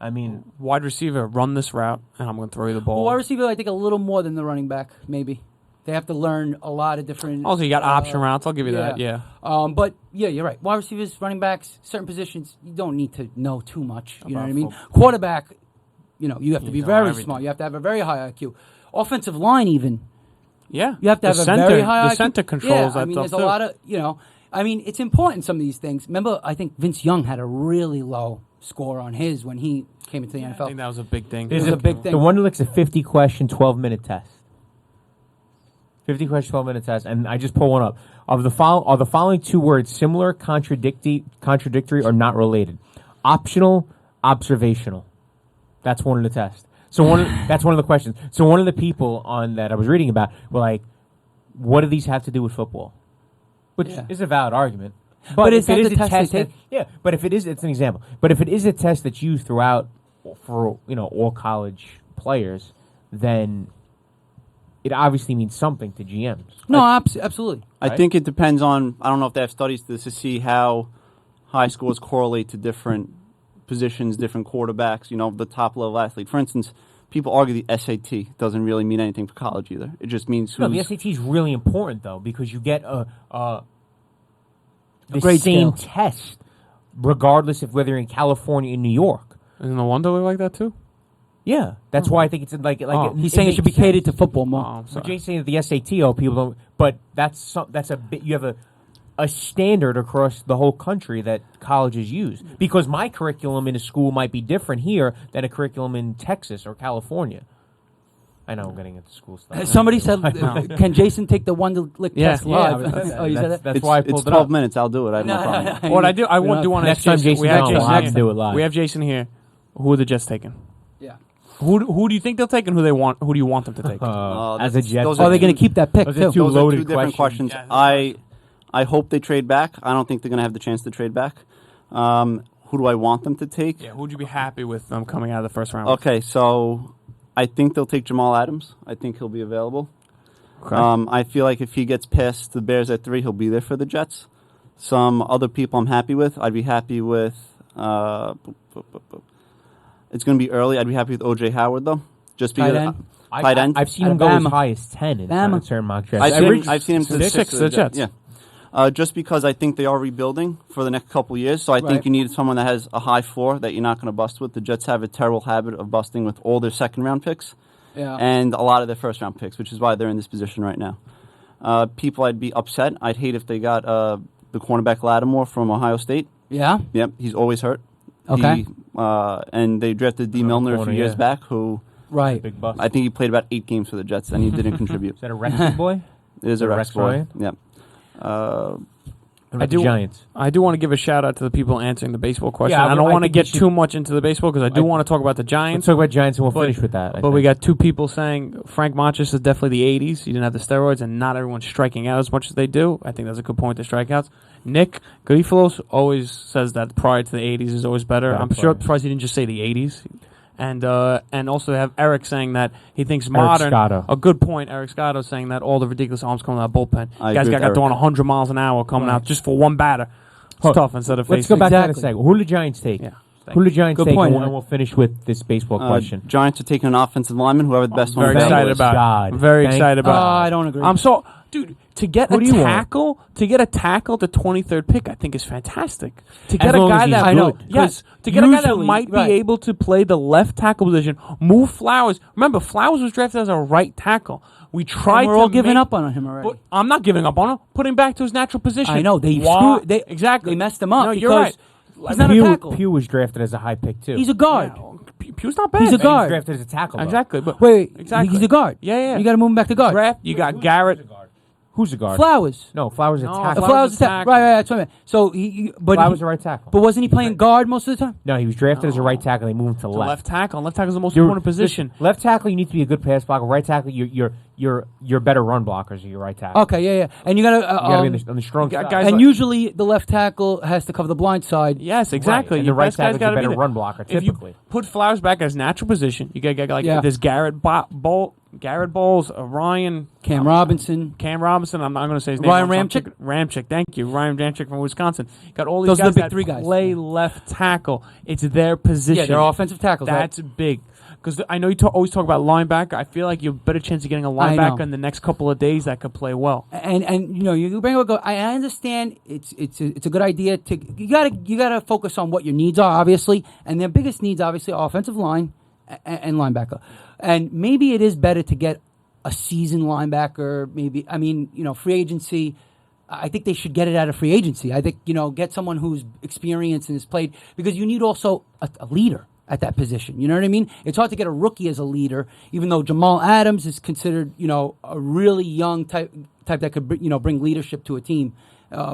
D: I mean,
C: Wide receiver, run this route, and I'm going to throw you the ball.
A: Well, wide receiver, I think a little more than the running back, maybe. They have to learn a lot of different.
C: Also, you got option routes. I'll give you that. Yeah.
A: But yeah, you're right. Wide receivers, running backs, certain positions, you don't need to know too much. You know
C: About
A: what I mean?
C: football.
A: Quarterback, you have to be
C: know
A: very
C: everything.
A: smart. You have to have a very high IQ. Offensive line, even.
C: Yeah.
A: You have to have
C: the
A: a
C: center,
A: very high
C: The
A: IQ.
C: center controls
A: yeah,
C: that
A: I mean,
C: stuff
A: there's a
C: too.
A: lot of, it's important, some of these things. Remember, I think Vince Young had a really low score on his when he came into the
C: I
A: NFL.
C: think that was a big thing.
A: It was a big thing.
D: the Wonderlic's a 50-question, 12-minute test. 50-question, 12-minute test, and I just pull one up. Are the following two words similar, contradictory, or not related? Optional, observational. That's one of the tests. So that's one of the questions. So one of the people on that I was reading about were like, "What do these have to do with football?" Which
A: Yeah.
D: is a valid argument.
A: But
D: if
A: is that
D: it
A: the
D: a
A: test they
D: test
A: take?
D: but if it is, it's an example. But if it is a test that's used throughout for all college players, then it obviously means something to GMs.
A: No, absolutely.
B: I
D: Right?
B: think it depends on. I don't know if they have studies to see how high scores correlate to different positions, different quarterbacks. The top level athlete. For instance, people argue the SAT doesn't really mean anything for college either. It just means
D: No,
B: who's.
D: the SAT is really important though because you get the
A: grade
D: same
A: scale.
D: test, regardless of whether you're in California or New York.
C: Isn't the Wonderlic like that too?
D: Yeah, that's why I think it's like
C: Oh.
A: He's saying it should be
D: makes sense.
A: catered to football more.
C: Oh, I'm
D: So
C: sorry.
D: Jay's saying that the SAT, people don't. But that's a bit. You have a standard across the whole country that colleges use because my curriculum in a school might be different here than a curriculum in Texas or California. I know I'm getting into school stuff.
A: Somebody said, "Can Jason take the Wonderlic
C: Yeah.
A: test
D: Yeah,
A: live?"
D: that's-
A: You said that.
D: that's
B: it's,
D: why I
B: it's
D: pulled it
B: 12
D: up.
B: minutes. I'll do it. I have no problem.
C: What I do, I want to ask
D: Next time
C: Jason.
D: Jason's
C: We have
D: on,
C: Jason
D: we'll have
C: here.
D: him do it live.
C: We have Jason here. Who are the Jets taking?
A: Yeah.
C: Who do you think they'll take, and who do you want them to take?
D: As a Jet,
B: those
A: Oh, they're going to keep that pick
D: Those are
A: too.
D: two
B: Those are
D: loaded
B: two different questions.
C: Yeah, that's
B: I hope they trade back. I don't think they're going to have the chance to trade back. Who do I want them to take?
C: Yeah, who'd you be happy with them coming out of the first round?
B: Okay, so I think they'll take Jamal Adams. I think he'll be available.
C: Okay.
B: I feel like if he gets past the Bears at 3, he'll be there for the Jets. Some other people I'm happy with. I'd be happy with. It's going to be early. I'd be happy with O.J. Howard though, just
A: Tight
B: because
A: end?
B: tight end.
D: I've seen
A: Out
D: him
A: of
D: go as
A: Bama.
D: high as 10 in
A: Bama.
D: certain mock drafts.
B: I've seen him to
C: Six,
B: 6
C: the Jets.
B: Yeah. Just because I think they are rebuilding for the next couple of years, so I
A: Right.
B: think you need someone that has a high floor that you're not going to bust with. The Jets have a terrible habit of busting with all their second round picks
A: Yeah.
B: and a lot of their first round picks, which is why they're in this position right now. People, I'd be upset. I'd hate if they got the cornerback Lattimore from Ohio State.
A: Yeah.
B: Yep, he's always hurt.
A: Okay.
B: And they drafted D. Milner a
D: corner,
B: few years
D: yeah.
B: back, who
A: Right.
D: Big bust.
B: I think he played about 8 games for the Jets, and he didn't contribute.
D: Is that a Rex boy?
B: It is a Rex
D: Rex
B: boy.
D: Ryan?
B: Yep.
D: What about the
C: do-
D: Giants.
C: I do want to give a shout out to the people answering the baseball question.
D: Yeah,
C: I don't
D: I
C: want to
D: think
C: get
D: we should-
C: too much into the baseball because I do
D: I-
C: want to talk about the
D: Let's
C: Giants.
D: talk about Giants and we'll
C: But-
D: finish with that. I
C: But we
D: think.
C: got two people saying Frank Montes is definitely the 80s. He didn't have the steroids, and not everyone's striking out as much as they do. I think that's a good point to strikeouts. Nick Garifulos always says that prior to the 80s is always better.
D: Better
C: I'm sure
D: player.
C: surprised he didn't just say the 80s. And also have Eric saying that he thinks modern.
D: Scotto.
C: A good point. Eric Scotto saying that all the ridiculous arms coming out of the bullpen.
B: I
C: Guys
B: agree
C: got
B: with
C: throwing
B: Eric.
C: 100 miles an hour coming
A: Right.
C: out just for one batter. It's
D: Hold-
C: tough instead of
D: Let's
C: facing.
D: go back to that in a
A: Exactly.
D: second. Who do the Giants take?
C: Yeah.
D: Who do the Giants
A: Good
D: take?
A: point,
D: And
A: Eric.
D: we'll finish with this baseball question.
B: Giants are taking an offensive lineman, whoever the best one
C: Very
B: available
C: excited
B: is.
C: about
D: God.
C: it. Very
D: Thank
C: excited about it.
A: I don't agree.
C: I'm so, dude. To get
D: Who
C: a
D: do you want?
C: tackle, at the 23rd pick, I think is fantastic. To
D: As
C: get a
D: long as
C: guy
D: he's
C: that
A: I know.
D: good.
C: yes, to get a guy that
A: Usually,
C: might
A: right.
C: be able to play the left tackle position, move Flowers. Remember, Flowers was drafted as a right tackle. We tried.
A: And we're
C: to
A: all giving
C: make-
A: up on him already.
C: But I'm not giving up on him. Put him back to his natural position.
A: I know. They
C: Why?
A: screwed. They
C: exactly.
A: They messed him up.
C: No, you're
A: because
C: right.
A: He's not a
D: Pugh,
A: tackle.
D: Pugh was drafted as a high pick too.
A: He's a guard.
C: Pugh's not bad.
A: He's a
D: And
A: guard.
D: He's drafted as a tackle. though.
C: Exactly. But
A: Wait,
C: exactly.
A: he's a guard.
C: Yeah, yeah.
A: You got to move him back to guard.
C: Draft. You got Garrett.
D: Who's the guard?
A: Flowers.
D: No, Flowers
C: No,
D: a tackle.
C: Flowers
A: Flowers
C: a
A: attack.
C: tackle.
A: Right, that's what I meant. So but
D: Flowers a right tackle.
A: but wasn't he playing guard most of the time?
D: No, he was drafted as a right tackle. They moved him to
C: The
D: left.
C: left tackle. Left tackle is the most
D: You're-
C: important position.
D: listen, left tackle, you need to be a good pass blocker. Right tackle, you're better run blockers than your right tackle.
A: Okay, yeah. And you gotta,
D: You gotta be on the strong
C: gu-
D: side.
C: guys
A: and
C: like-
A: usually the left tackle has to cover the blind side.
C: Yes, exactly.
D: Right, and
C: Your
D: the right
C: best guy's
D: tackle's a
C: gotta be
D: better
C: there.
D: run blocker,
C: If you
D: typically.
C: put Flowers back as natural position, you get like
A: Yeah.
C: there's Garrett Bowles, Ryan,
A: Cam Robinson.
C: Cam Robinson. I'm not going to say his name.
A: Ryan
C: I'm
A: Ramczyk?
C: Ramczyk, thank you. Ryan Ramczyk from Wisconsin. Got all these
A: Those are
C: guys
A: the big
C: that
A: three guys.
C: play left tackle. It's their position.
A: Yeah, they're offensive tackles. right?
C: That's big. Because I know you always talk about linebacker. I feel like you have a better chance of getting a
A: I know.
C: linebacker in the next couple of days that could play well.
A: And you know, you bring up I understand it's a good idea to you gotta focus on what your needs are, obviously, and their biggest needs obviously are offensive line and linebacker. And maybe it is better to get a seasoned linebacker, maybe free agency. I think they should get it out of free agency. I think, get someone who's experienced and has played, because you need also a leader at that position. You know what I mean? It's hard to get a rookie as a leader, even though Jamal Adams is considered, a really young type that could, bring leadership to a team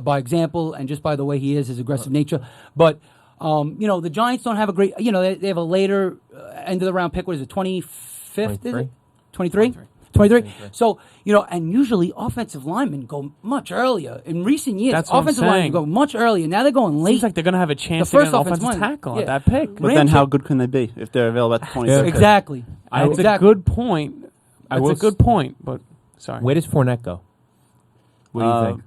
A: by example and just by the way he is, his aggressive nature. But, the Giants don't have a great, they have a later end of the round pick. What is it, 25th? Is it? 23? 23. So, and usually offensive linemen go much earlier. In recent years,
C: That's what I'm
A: offensive linemen
C: saying.
A: go much earlier. Now they're going late.
C: Seems like they're going to have a chance
A: The
C: to
A: first
C: get an
A: offensive
C: offensive
A: line.
C: tackle
A: Yeah.
C: at that pick.
B: But then
A: Ramczyk-
B: how good can they be if they're available at the 23rd?
A: Exactly.
C: That's
A: Exactly.
C: a good point.
D: I
C: That's
D: will
C: a good point. But sorry.
D: Where does Fournette go? What do you think?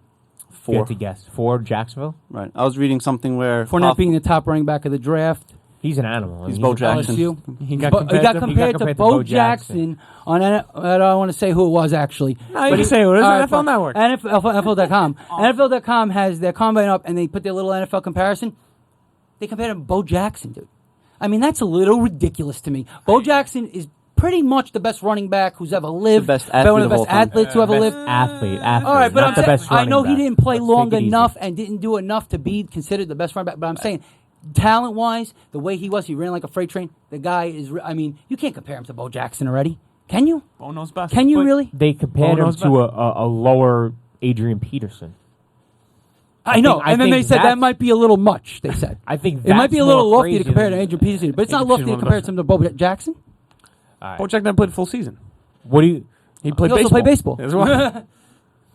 D: If you
B: 4.
D: had to guess. 4, Jacksonville?
B: Right. I was reading something where
A: Fournette being the top running back of the draft.
D: He's an animal.
B: He's Bo
D: a-
B: Jackson.
A: LSU.
C: He got
A: But
C: compared
A: he got
C: to-
A: compared to Bo Jackson on. I don't want to say who it was actually.
C: No, you can say who it is.
A: All right,
C: NFL
A: fine.
C: Network.
A: NFL.com. NFL.com has their combine up, and they put their little NFL comparison. They compared him to Bo Jackson, dude. I mean, that's a little ridiculous to me. Bo Jackson is pretty much the best running back who's ever lived.
B: best
A: one
B: athlete
A: of the
B: of all
A: best
B: time.
A: athletes who ever
D: Best
A: lived.
D: athlete.
A: All right, but
D: not
A: I'm
D: the
A: saying,
D: best
A: I
D: running
A: know he
D: back.
A: didn't play
D: Let's
A: long
D: take it easy.
A: enough and didn't do enough to be considered the best running back. But I'm saying, talent-wise, the way he was, he ran like a freight train. The guy is, you can't compare him to Bo Jackson already. Can you?
C: Bo knows best.
A: Can you
C: But
A: really?
D: They compared
C: Bo
D: him
C: knows
D: to a lower Adrian Peterson.
A: I know.
D: I
A: And then
D: think
A: they said that
D: that's-
A: might be a little much, they said.
D: I think
A: It might be a
D: that's
A: little
D: more
A: lofty to
D: crazy
A: compare to
D: than-
A: Adrian Peterson, but it's not
C: Adrian
A: lofty to
C: Peterson
A: compare
C: was
A: him to Bo Jackson.
D: All right.
C: Bo Jackson played full season.
D: What do you?
C: He played
A: He also
C: baseball.
A: played baseball.
C: That's why.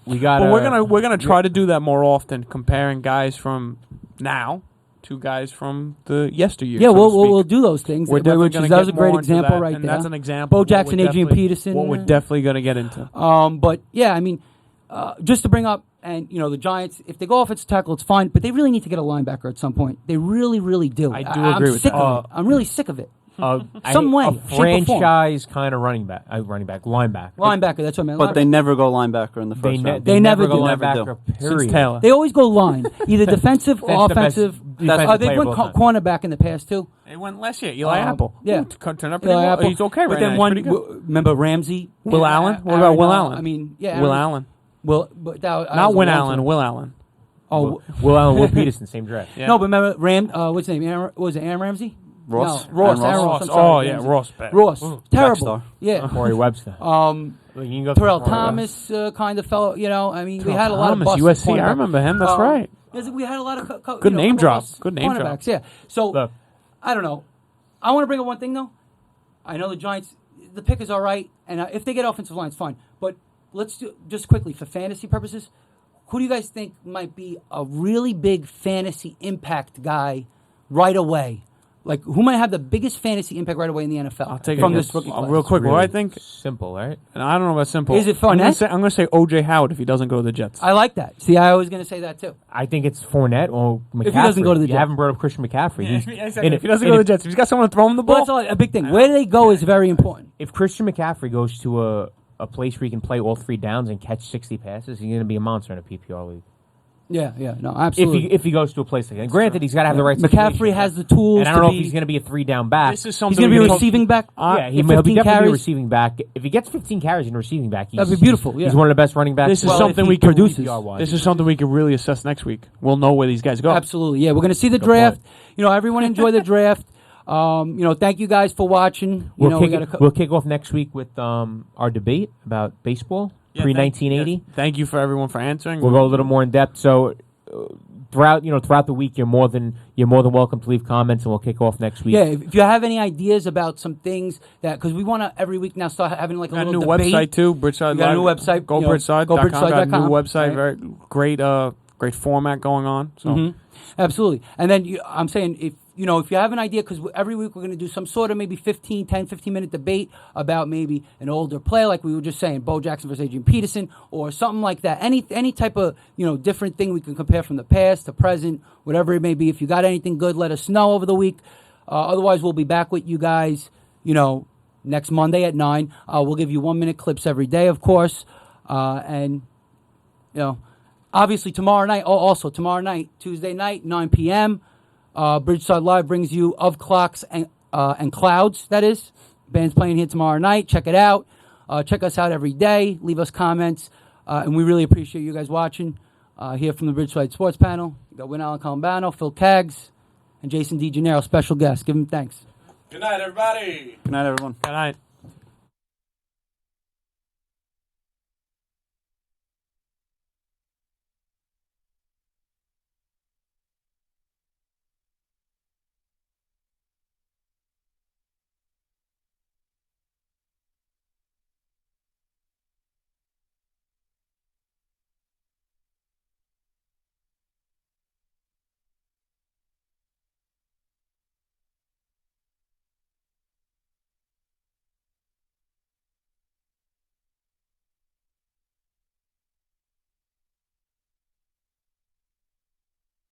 D: We got.
C: But we're gonna try to do that more often, comparing guys from now to guys from the yesteryear.
A: Yeah,
C: so to
A: we'll
C: speak.
A: do those things.
C: We're definitely
A: which
C: gonna
A: is, that was a
C: get
A: great
C: more into
A: example
C: that,
A: right
C: and
A: there.
C: that's an example.
A: Bo
C: of what
A: Jackson,
C: we're
A: Adrian
C: definitely-
A: Peterson.
C: What we're definitely gonna get into.
A: But yeah, I mean, just to bring up, and the Giants, if they go offensive tackle, it's fine, but they really need to get a linebacker at some point. They really, really do.
C: I do
A: I'm
C: agree with
A: sick
C: that.
A: of it. I'm really sick of it. Some way,
D: a
A: shape or form.
D: franchise kind of linebacker.
A: Linebacker, that's what I meant.
B: But they never go linebacker in the
D: They,
B: first round.
A: They never
D: go
A: do.
B: Never
D: linebacker.
B: do.
C: Since
D: Period.
C: Taylor.
A: They always go line, either defensive or
D: That's the best
A: offensive.
D: defensive
A: They
D: player
A: went
D: of all time.
A: cornerback in the past too.
C: They went last year. Eli Apple.
A: Yeah.
C: Ooh, turned up pretty
A: Eli
C: well.
A: Apple.
C: He's okay
A: But
C: right
A: then
C: now.
A: one,
C: He's pretty good.
A: remember Ramsey?
C: Will
A: Yeah,
C: Allen? What
A: Aaron,
C: about Will Allen?
A: I mean, yeah,
C: Will
A: Aaron-
C: Allen.
A: Will, but that,
C: Not
A: was
C: Win
A: a long
C: Allen.
A: time.
C: Will Allen.
A: Oh,
D: Will Allen, Will Peterson, same draft.
C: Yeah.
A: no, but remember what's his name? What was it Aaron Ramsey?
B: Ross.
A: No, Ross.
B: Aaron
A: Aaron
B: Ross.
A: Ross. I'm
C: Oh
A: sorry,
C: yeah,
A: Ramsey.
C: Ross. Bad.
A: Ross.
C: Ooh.
A: Terrible.
B: Star.
A: Yeah.
D: Corey Webster.
A: You
D: can go
A: Terrell
D: through-
A: Thomas kind of fellow. I mean, we
C: Terrell
A: had a lot of
C: Thomas,
A: busts.
C: USC.
A: cornerbacks.
C: I remember him. That's right.
A: We had a lot of
C: Good name drop.
A: busts
C: Good name drop.
A: cornerbacks, yeah. So
D: Look.
A: I don't know. I want to bring up one thing though. I know the Giants. The pick is all right, and if they get offensive line, it's fine. But let's do just quickly for fantasy purposes. Who do you guys think might be a really big fantasy impact guy right away? Like, who might have the biggest fantasy impact right away in the NFL?
C: I'll take
A: from
C: it
A: this rookie class?
C: real quick. Well, I think,
D: simple, right?
C: and I don't know about simple.
A: Is it
C: I'm
A: Fournette?
C: gonna say OJ Howard if he doesn't go to the Jets.
A: I like that. See, I was going to say that too.
D: I think it's Fournette or McCaffrey.
A: If he doesn't go to the
D: you
A: Jets.
D: haven't brought up Christian McCaffrey. He's-
C: If he doesn't go to the Jets, if he's got someone to throw him the
A: Well,
C: ball,
A: that's all, a big thing. Where do they go is very important.
D: If Christian McCaffrey goes to a place where he can play all 3 downs and catch 60 passes, he's going to be a monster in a PPR league.
A: Yeah, no, absolutely.
D: If he goes to a place like that. And granted, he's got to have the right
A: McCaffrey
D: situation.
A: has the tools
D: And I don't
A: to
D: know
A: be.
D: if he's going to be a 3-down back.
C: this is
A: He's
C: something
A: going to be
C: we
A: a
C: can-
A: receiving back.
D: Yeah,
A: If
D: he'll be
A: 15
D: definitely be a
A: carries.
D: receiving back. If he gets 15 carries in a receiving back, he's,
A: That'd be beautiful, yeah.
D: He's one of the best running backs.
C: This is
A: Well,
C: something
A: if
C: we
A: he
C: can
A: produces.
C: This is something we can really assess next week. We'll know where these guys go.
A: Absolutely, yeah. We're going to see the
D: Good
A: draft.
D: point.
A: Everyone enjoy the draft. Thank you guys for watching.
D: We'll
A: we
D: kick,
A: gotta
D: we'll kick off next week with our debate about baseball. pre 1980.
C: Yes. Thank you for everyone for answering.
D: We'll go a little more in depth. So throughout the week, you're more than welcome to leave comments, and we'll kick off next week.
A: Yeah, if you have any ideas about some things that, because we want to every week now start having like a
C: Got a
A: little
C: new
A: debate.
C: website too, Bridgeside
A: We got a
C: Live.
A: new website,
C: Go
A: you know,
C: Bridgeside.com. Got a new
A: gobridgeside.com,
C: website.
A: right.
C: Very great format going on. So
A: Mhm. Absolutely. And then I'm saying if you have an idea, because every week we're going to do some sort of maybe 15 minute debate about maybe an older player, like we were just saying, Bo Jackson versus Adrian Peterson, or something like that. Any type of different thing we can compare from the past to present, whatever it may be. If you got anything good, let us know over the week. Otherwise, we'll be back with you guys, next Monday at 9. We'll give you 1-minute clips every day, of course, and obviously tomorrow night, Tuesday night, 9 p.m. Bridgeside Live brings you Of Clocks and Clouds, that is. Band's playing here tomorrow night. Check it out. Check us out every day. Leave us comments. And we really appreciate you guys watching here from the Bridgeside Sports Panel. You got Win Allen Columbano, Phil Kaggs, and Jason DeGennaro, special guest. Give him thanks.
E: Good night, everybody.
B: Good night, everyone.
C: good night.